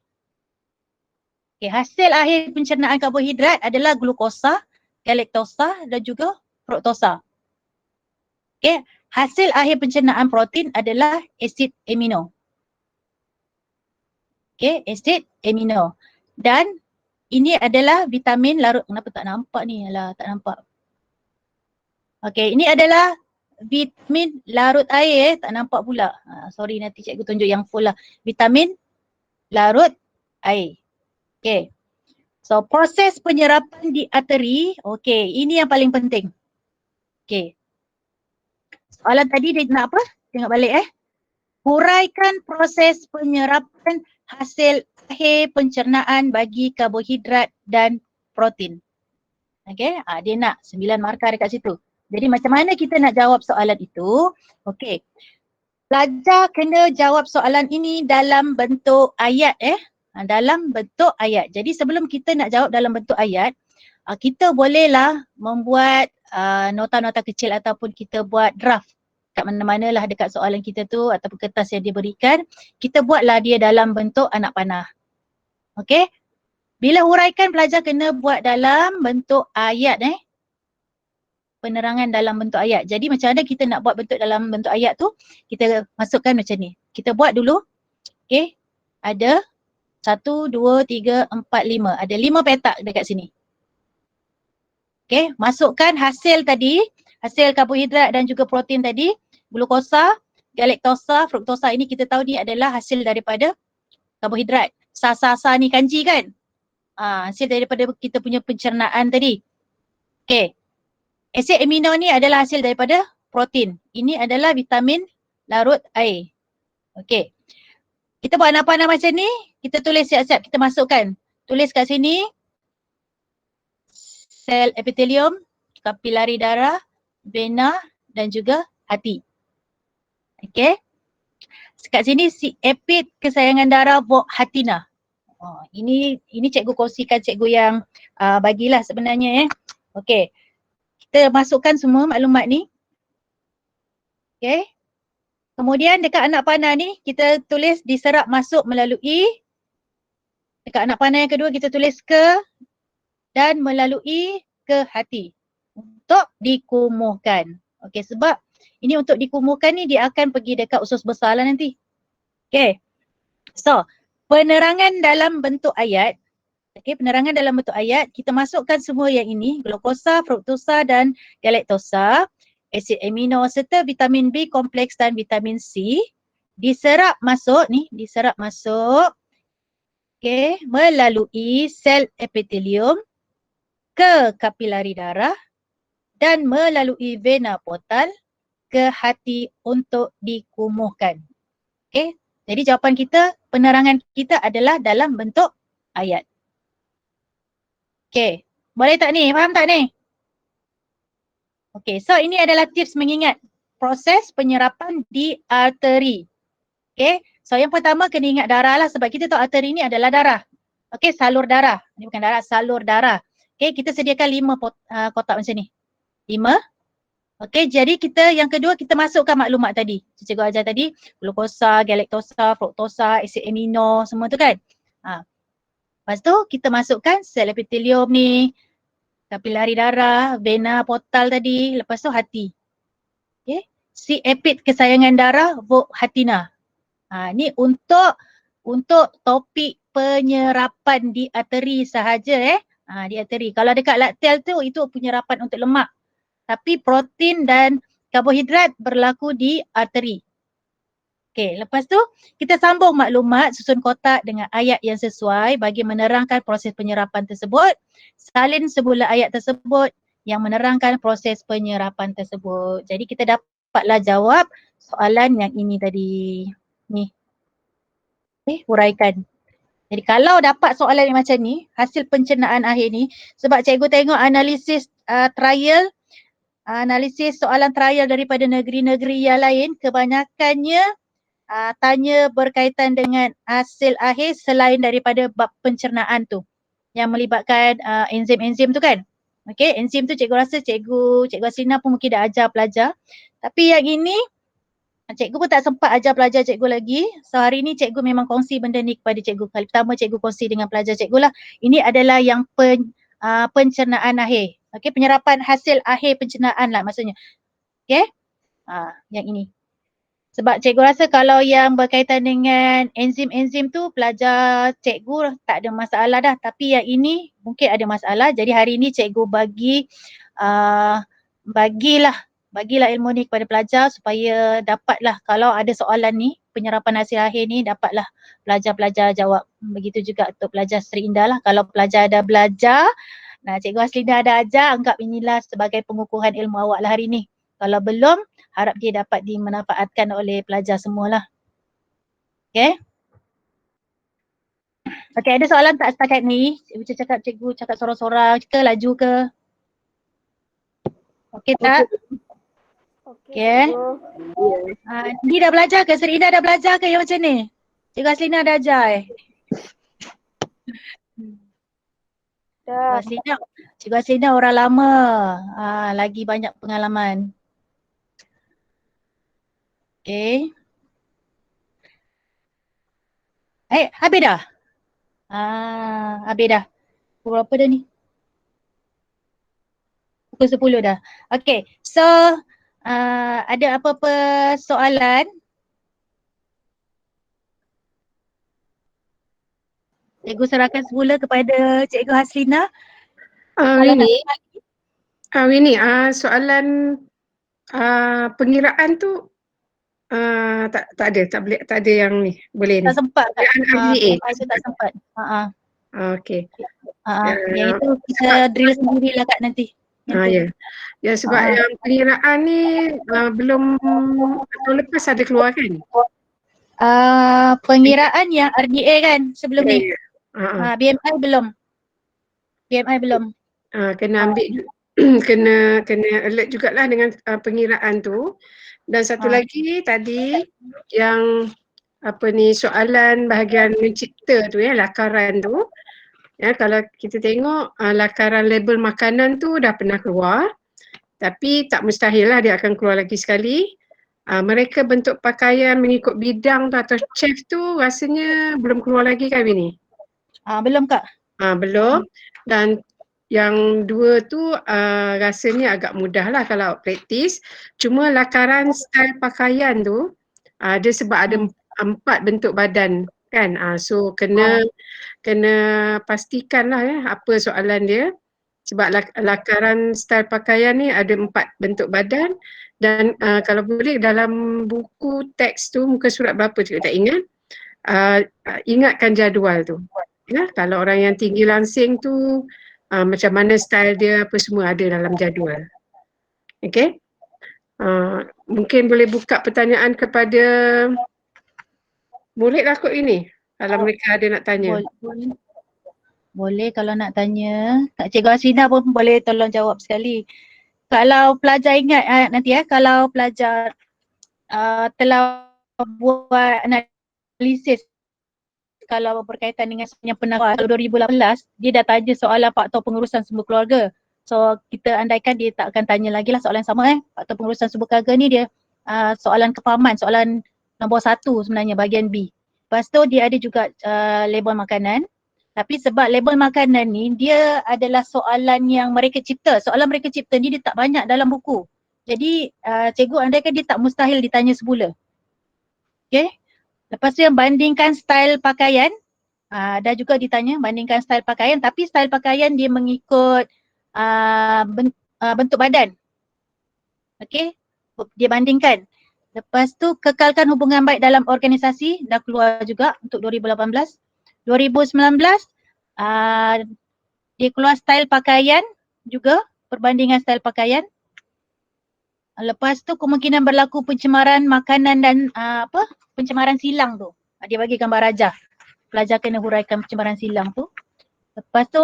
Speaker 2: okay, hasil akhir pencernaan karbohidrat adalah glukosa, galaktosa dan juga fruktosa. Okay. Hasil akhir pencernaan protein adalah asid amino. Okay, asid amino. Dan ini adalah vitamin larut. Kenapa tak nampak ni? Alah, tak nampak. Okay, ini adalah vitamin larut air tak nampak pula. Sorry, nanti cikgu tunjuk yang full lah. Vitamin larut air. Okay. So proses penyerapan di arteri, okay, ini yang paling penting. Okay. Soalan tadi dia nak apa? Tengok balik Huraikan proses penyerapan hasil akhir pencernaan bagi karbohidrat dan protein. Okay, dia nak 9 markah dekat situ. Jadi macam mana kita nak jawab soalan itu? Okey. Pelajar kena jawab soalan ini dalam bentuk ayat dalam bentuk ayat. Jadi sebelum kita nak jawab dalam bentuk ayat, kita bolehlah membuat nota-nota kecil ataupun kita buat draft kat mana-mana lah dekat soalan kita tu ataupun kertas yang diberikan. Kita buatlah dia dalam bentuk anak panah. Okey. Bila huraikan, pelajar kena buat dalam bentuk ayat penerangan dalam bentuk ayat. Jadi macam mana kita nak buat bentuk dalam bentuk ayat tu? Kita masukkan macam ni. Kita buat dulu. Okay. Ada 1, 2, 3, 4, 5. Ada 5 petak dekat sini. Okay. Masukkan hasil tadi. Hasil karbohidrat dan juga protein tadi. Glukosa, galaktosa, fruktosa. Ini kita tahu ni adalah hasil daripada karbohidrat. Sa ni kanji kan? Hasil daripada kita punya pencernaan tadi. Okay. Asid amino ni adalah hasil daripada protein. Ini adalah vitamin larut air. Okey. Kita buat anak panah macam ni, kita tulis siap-siap, kita masukkan. Tulis kat sini sel epithelium, kapilari darah, vena dan juga hati. Okey. Kat sini si epid kesayangan darah Vogt Hatina. Ini cikgu kongsikan, cikgu yang bagilah sebenarnya Okey. Kita masukkan semua maklumat ni. Okay. Kemudian dekat anak panah ni kita tulis diserap masuk melalui Dekat anak panah yang kedua kita tulis ke dan melalui ke hati untuk dikumuhkan. Okey, sebab ini untuk dikumuhkan ni dia akan pergi dekat usus besar lah nanti. Okey. So, penerangan dalam bentuk ayat. Okey, penerangan dalam bentuk ayat, kita masukkan semua yang ini, glukosa, fruktosa dan galaktosa, asid amino serta vitamin B kompleks dan vitamin C diserap masuk ni, diserap masuk melalui sel epitelium ke kapilari darah dan melalui vena portal ke hati untuk dikumuhkan. Okey, jadi jawapan kita, penerangan kita adalah dalam bentuk ayat. Okey, boleh tak ni? Faham tak ni? Okey, so ini adalah tips mengingat proses penyerapan di arteri. Okey, so yang pertama kena ingat darah lah sebab kita tahu arteri ni adalah darah. Okey, salur darah. Ini bukan darah, salur darah. Okey, kita sediakan 5 kotak macam ni. 5. Okey, jadi kita yang kedua kita masukkan maklumat tadi. Cikgu ajar tadi, glukosa, galaktosa, fruktosa, asid amino, semua tu kan. Lepas tu kita masukkan sel epitelium ni, kapilari darah, vena portal tadi, lepas tu hati. Okey, si epid kesayangan darah, Vogue Hatina. Ni untuk topik penyerapan di arteri sahaja di arteri. Kalau dekat laktel tu itu penyerapan untuk lemak. Tapi protein dan karbohidrat berlaku di arteri. Okey, lepas tu kita sambung maklumat susun kotak dengan ayat yang sesuai bagi menerangkan proses penyerapan tersebut. Salin semula ayat tersebut yang menerangkan proses penyerapan tersebut. Jadi kita dapatlah jawab soalan yang ini tadi. Ni. Huraikan. Jadi kalau dapat soalan yang macam ni, hasil pencernaan akhir ni, sebab cikgu tengok analisis trial, analisis soalan trial daripada negeri-negeri yang lain, kebanyakannya tanya berkaitan dengan hasil akhir selain daripada bab pencernaan tu yang melibatkan enzim-enzim tu kan. Okey, enzim tu cikgu rasa cikgu Aslina pun mungkin dah ajar pelajar. Tapi yang ini cikgu pun tak sempat ajar pelajar cikgu lagi. So hari ni cikgu memang kongsi benda ni kepada cikgu. Kali pertama cikgu kongsi dengan pelajar cikgu lah. Ini adalah yang pencernaan akhir. Okey, penyerapan hasil akhir pencernaan lah maksudnya. Okey, yang ini. Sebab cikgu rasa kalau yang berkaitan dengan enzim-enzim tu pelajar cikgu tak ada masalah dah. Tapi yang ini mungkin ada masalah. Jadi hari ni cikgu bagilah ilmu ni kepada pelajar supaya dapatlah kalau ada soalan ni, penyerapan hasil akhir ni dapatlah pelajar-pelajar jawab. Begitu juga untuk pelajar Sri Indah lah. Kalau pelajar ada belajar, Cikgu Aslina ada ajar, anggap inilah sebagai pengukuhan ilmu awak lah hari ni. Kalau belum, harap dia dapat dimanfaatkan oleh pelajar semualah. Okay. Okay, ada soalan tak setakat ni? Cikgu cakap sorang-sorang ke, laju ke? Okay tak? Okay. Ni dah belajar ke? Sri Indah dah belajar ke yang macam ni? Cikgu Aslina dah ajar
Speaker 3: Dah.
Speaker 2: Cikgu Aslina orang lama. Lagi banyak pengalaman. Okay. Habis dah? Habis dah. Pukul berapa dah ni? Pukul 10 dah. Okay. So, ada apa-apa soalan? Cikgu serahkan semula kepada Cikgu Aslina.
Speaker 1: Winnie, soalan pengiraan tu tak ada yang ni boleh ni.
Speaker 2: Tak sempat tak?
Speaker 1: RDA.
Speaker 2: Tak sempat.
Speaker 1: Okey.
Speaker 2: Yang itu kita drill sendirilah Kak nanti.
Speaker 1: Ya sebab yang pengiraan ni belum tahun lepas ada keluar kan?
Speaker 2: Pengiraan yang RDA kan sebelum ni. BMI belum.
Speaker 1: Kena ambil kena alert jugalah dengan pengiraan tu. Dan satu lagi tadi yang soalan bahagian mencipta tu lakaran tu. Ya, kalau kita tengok lakaran label makanan tu dah pernah keluar. Tapi tak mustahil lah dia akan keluar lagi sekali. Mereka bentuk pakaian mengikut bidang tu atau chef tu rasanya belum keluar lagi kan Winnie?
Speaker 2: Belum Kak.
Speaker 1: Belum. Dan yang dua tu rasanya agak mudah lah kalau praktis. Cuma lakaran style pakaian tu dia sebab ada 4 bentuk badan kan. So kena pastikan lah apa soalan dia. Sebab lakaran style pakaian ni ada 4 bentuk badan dan kalau boleh dalam buku teks tu muka surat berapa juga tak ingat. Ingatkan jadual tu. Ya, kalau orang yang tinggi langsing tu macam mana style dia apa semua ada dalam jadual. Okey. Mungkin boleh buka pertanyaan kepada murid lah kot ini. Kalau mereka ada nak tanya.
Speaker 2: Boleh kalau nak tanya. Kak Cikgu Hasina pun boleh tolong jawab sekali. Kalau pelajar ingat nanti kalau pelajar telah buat analisis kalau berkaitan dengan sebenarnya penakwa 2018, dia dah tanya soalan faktor pengurusan sumber keluarga. So kita andaikan dia tak akan tanya lagi lah soalan sama faktor pengurusan sumber keluarga ni dia soalan kefahaman, soalan nombor 1 sebenarnya bahagian B. Lepas tu dia ada juga label makanan. Tapi sebab label makanan ni dia adalah soalan yang mereka cipta. Soalan mereka cipta ni dia tak banyak dalam buku. Jadi cikgu andaikan dia tak mustahil ditanya semula. Okay. Lepas tu yang bandingkan style pakaian, dah juga ditanya bandingkan style pakaian tapi style pakaian dia mengikut bentuk badan. Okay, dia bandingkan. Lepas tu kekalkan hubungan baik dalam organisasi, dah keluar juga untuk 2018. 2019, dia keluar style pakaian juga, perbandingan style pakaian. Lepas tu kemungkinan berlaku pencemaran makanan dan pencemaran silang tu. Dia bagi gambar rajah. Pelajar kena huraikan pencemaran silang tu. Lepas tu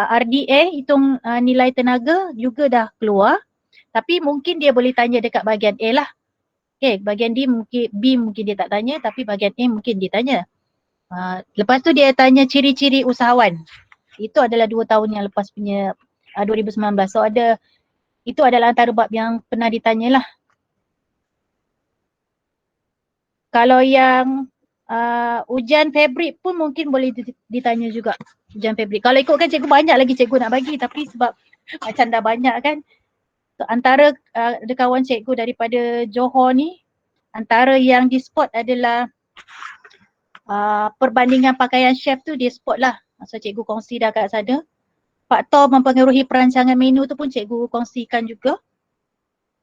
Speaker 2: RDA hitung nilai tenaga juga dah keluar. Tapi mungkin dia boleh tanya dekat bahagian A lah. Okay, bahagian B mungkin dia tak tanya tapi bahagian A mungkin dia tanya. Lepas tu dia tanya ciri-ciri usahawan. Itu adalah 2 tahun yang lepas punya 2019. So itu adalah antara bab yang pernah ditanya lah. Kalau yang ujian fabrik pun mungkin boleh ditanya juga. Ujian fabrik. Kalau ikutkan cikgu banyak lagi cikgu nak bagi tapi sebab macam dah banyak kan. So, antara ada kawan cikgu daripada Johor ni, antara yang di spot adalah perbandingan pakaian chef tu dia spot lah. So cikgu kongsi dah kat sana. Faktor mempengaruhi perancangan menu tu pun cikgu kongsikan juga.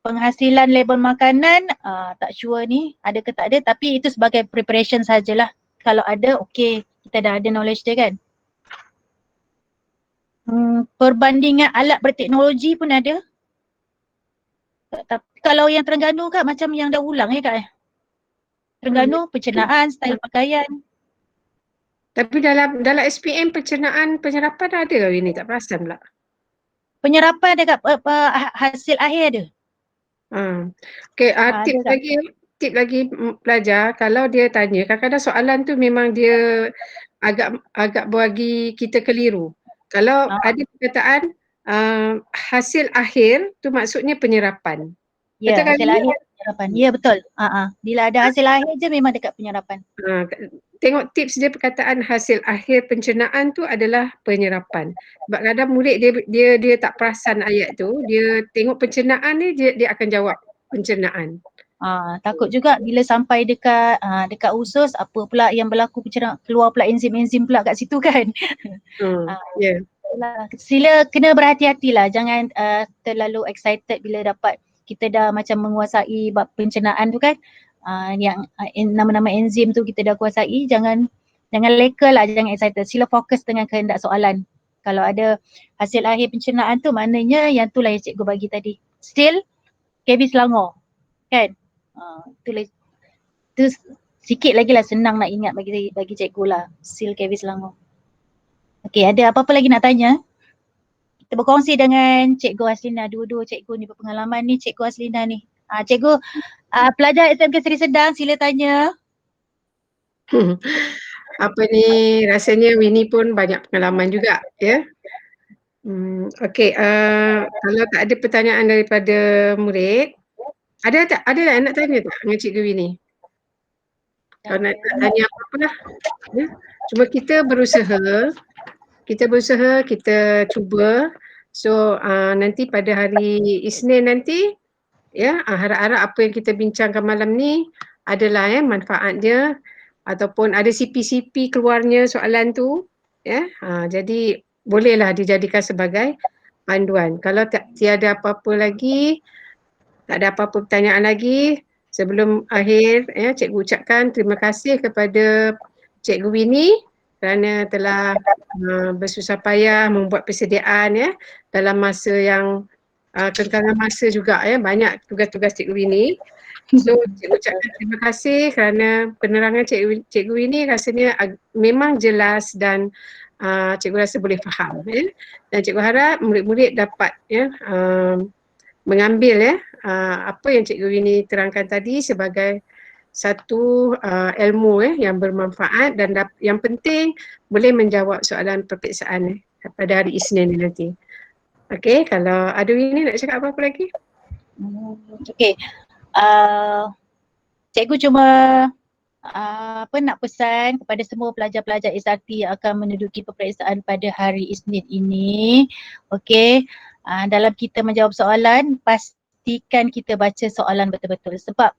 Speaker 2: Penghasilan label makanan, tak sure ni ada ke tak ada tapi itu sebagai preparation sajalah. Kalau ada okey, kita dah ada knowledge dia kan. Perbandingan alat berteknologi pun ada. Tapi kalau yang Terengganu Kak macam yang dah ulang Kak Terengganu pencernaan, style pakaian.
Speaker 1: Tapi dalam SPM pencernaan penyerapan ada ke ini? Tak perasan pula.
Speaker 2: Penyerapan dekat hasil akhir ada.
Speaker 1: Okay, tip lagi pelajar kalau dia tanya kadang-kadang soalan tu memang dia agak bagi kita keliru. Kalau ada perkataan hasil akhir tu maksudnya penyerapan.
Speaker 2: Ya,
Speaker 1: betul kan?
Speaker 2: hasil akhir penyerapan. Ya betul. Bila ada hasil akhir je memang dekat penyerapan.
Speaker 1: Tengok tips dia perkataan hasil akhir pencernaan tu adalah penyerapan. Sebab kadang murid dia tak perasan ayat tu, dia tengok pencernaan ni dia akan jawab pencernaan.
Speaker 2: Takut juga bila sampai dekat usus apa pula yang berlaku pencernaan, keluar pula enzim-enzim pula kat situ kan.
Speaker 1: Ya.
Speaker 2: Sila kena berhati-hatilah, jangan terlalu excited bila dapat kita dah macam menguasai bab pencernaan tu kan. Yang nama-nama enzim tu kita dah kuasai, jangan leka lah, jangan excited. Sila fokus dengan kehendak soalan. Kalau ada hasil akhir pencernaan tu maknanya yang tu lah yang cikgu bagi tadi. Still KB Selangor kan. Tu sikit lagi lah senang nak ingat bagi cikgu lah. Still KB Selangor. Okay, ada apa-apa lagi nak tanya? Kita berkongsi dengan Cikgu Haslina. Dua-dua cikgu ni berpengalaman ni, Cikgu Haslina ni. Cikgu, pelajar SMK Seri Sedang sila tanya.
Speaker 1: Apa ni, rasanya Winnie pun banyak pengalaman juga ya. Okey, kalau tak ada pertanyaan daripada murid, ada tak nak tanya tak dengan Cikgu Winnie? Kalau nak tanya apa-apa lah. Ya. Cuma kita berusaha kita berusaha, kita cuba. So nanti pada hari Isnin nanti ya, harap-harap apa yang kita bincangkan malam ni adalah manfaat dia ataupun ada CP-CP keluarnya soalan tu ya. Jadi bolehlah dijadikan sebagai panduan. Kalau tiada apa-apa lagi, tak ada apa-apa pertanyaan lagi, sebelum akhir ya, cikgu ucapkan terima kasih kepada Cikgu Winnie kerana telah bersusah payah membuat persediaan ya dalam masa yang kekangan masa juga ya, banyak tugas-tugas Cikgu Winnie. So cikgu ucapkan terima kasih kerana penerangan Cikgu Winnie rasanya memang jelas dan cikgu rasa boleh faham ya. Dan cikgu harap murid-murid dapat ya mengambil ya apa yang Cikgu Winnie terangkan tadi sebagai satu ilmu yang bermanfaat dan yang penting boleh menjawab soalan peperiksaan pada hari Isnin nanti. Okey, kalau ada Winnie nak cakap apa-apa lagi?
Speaker 2: Okey. Cikgu cuma nak pesan kepada semua pelajar-pelajar SRT yang akan menduduki peperiksaan pada hari Isnin ini. Okey. Dalam kita menjawab soalan, pastikan kita baca soalan betul-betul sebab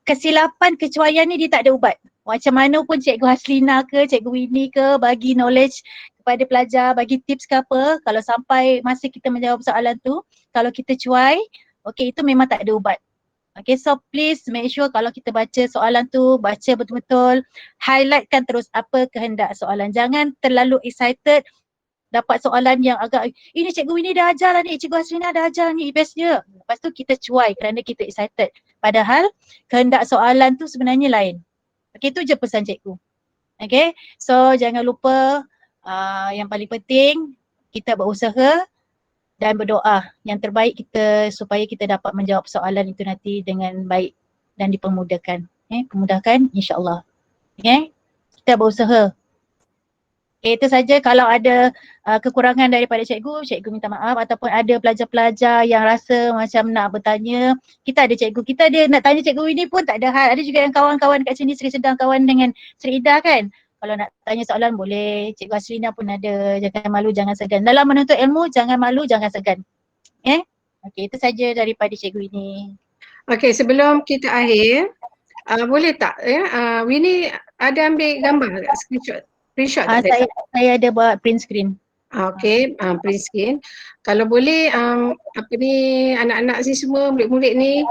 Speaker 2: kesilapan kecuaian ni dia tak ada ubat. Macam mana pun Cikgu Haslina ke, Cikgu Winnie ke bagi knowledge kepada pelajar, bagi tips ke apa, kalau sampai masa kita menjawab soalan tu, kalau kita cuai, okay, itu memang tak ada ubat. Okay, so please make sure kalau kita baca soalan tu, baca betul-betul, highlightkan terus apa kehendak soalan. Jangan terlalu excited dapat soalan yang agak, ini Cikgu Winnie dah ajar lah ni, Cikgu Haslina dah ajar ni, bestnya. Lepas tu kita cuai kerana kita excited. Padahal kehendak soalan tu sebenarnya lain. Okay, tu je pesan cikgu. Okay, so jangan lupa yang paling penting kita berusaha dan berdoa yang terbaik kita supaya kita dapat menjawab soalan itu nanti dengan baik dan dipermudahkan. Pemudahkan insya-Allah. Okay, kita berusaha. Okay, itu saja. Kalau ada kekurangan daripada cikgu, cikgu minta maaf, ataupun ada pelajar-pelajar yang rasa macam nak bertanya, kita ada cikgu, kita ada nak tanya cikgu ini pun tak ada hal. Ada juga yang kawan-kawan kat sini sedang kawan dengan Sri Ida kan. Kalau nak tanya soalan boleh, Cikgu Haslina pun ada, jangan malu, jangan segan. Dalam menuntut ilmu, jangan malu, jangan segan. Okay, itu saja daripada cikgu ini.
Speaker 1: Okay, sebelum kita akhir, boleh tak Winnie ada ambil gambar screenshot tak?
Speaker 2: Saya ada buat print screen.
Speaker 1: Okay, print screen. Kalau boleh apa ni, anak-anak ni semua, murid-murid ni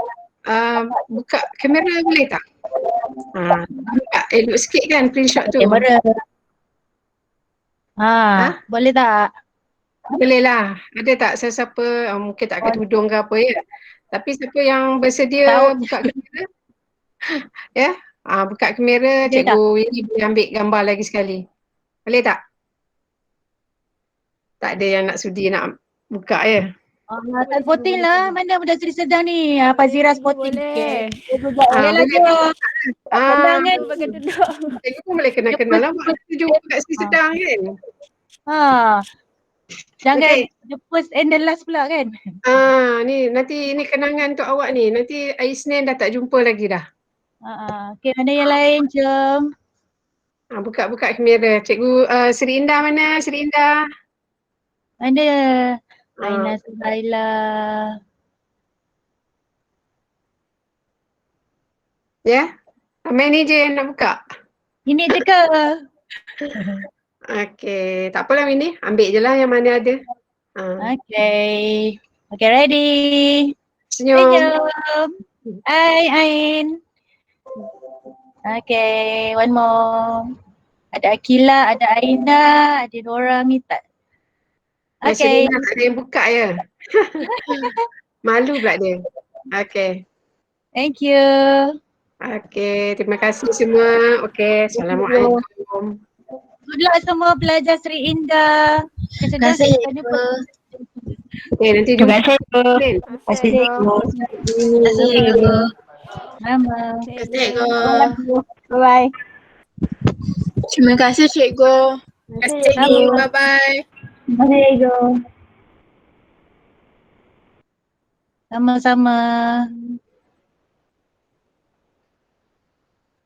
Speaker 1: buka kamera boleh tak? Buka elok sikit kan screenshot tu.
Speaker 2: Kamera. Boleh tak?
Speaker 1: Boleh lah. Ada tak siapa-siapa, mungkin tak akan tudung ke apa ya. Tapi siapa yang bersedia buka kamera? Ya, buka kamera, cikgu Winnie boleh ambil gambar lagi sekali. Boleh tak? Tak ada yang nak sudi nak buka ya?
Speaker 2: Voting lah. Mana budak Seri Sedang ni? Fazira voting.
Speaker 5: Boleh.
Speaker 2: Boleh lagi. Kenangan.
Speaker 1: Cikgu pun boleh kenal-kenal lah. Kita jumpa kat Seri Sedang kan?
Speaker 2: Jangan the first and the last pula kan?
Speaker 1: Ni nanti ni kenangan untuk awak ni. Nanti hari Isnin dah tak jumpa lagi dah.
Speaker 2: Okay, mana yang lain? Jom.
Speaker 1: Buka kamera. Cikgu Seri Indah mana? Seri Indah.
Speaker 2: Mana? Aina Suhaila.
Speaker 1: Ya? Ramai ni je yang nak buka.
Speaker 2: Ini je ke?
Speaker 1: Okay, tak apalah Winnie. Ambil je lah yang mana ada.
Speaker 2: Okay. Okay, ready.
Speaker 1: Senyum.
Speaker 2: Senyum. Hai Ain. Okay, one more. Ada Akila, ada Aina, ada orang ni tak. Okay.
Speaker 1: Tak ada yang buka ya. Malu pula dia. Okay.
Speaker 2: Thank you.
Speaker 1: Okay, terima kasih semua. Okay, Assalamualaikum.
Speaker 2: Good luck semua pelajar Sri Indah.
Speaker 5: Terima kasih.
Speaker 1: Okay, nanti
Speaker 4: Terima
Speaker 1: jumpa.
Speaker 4: kasih.
Speaker 5: Terima kasih.
Speaker 2: Sama.
Speaker 5: Bye-bye. Terima kasih cikgu.
Speaker 1: Terima kasih cikgu. Bye-bye.
Speaker 2: Terima kasih. Sama-sama.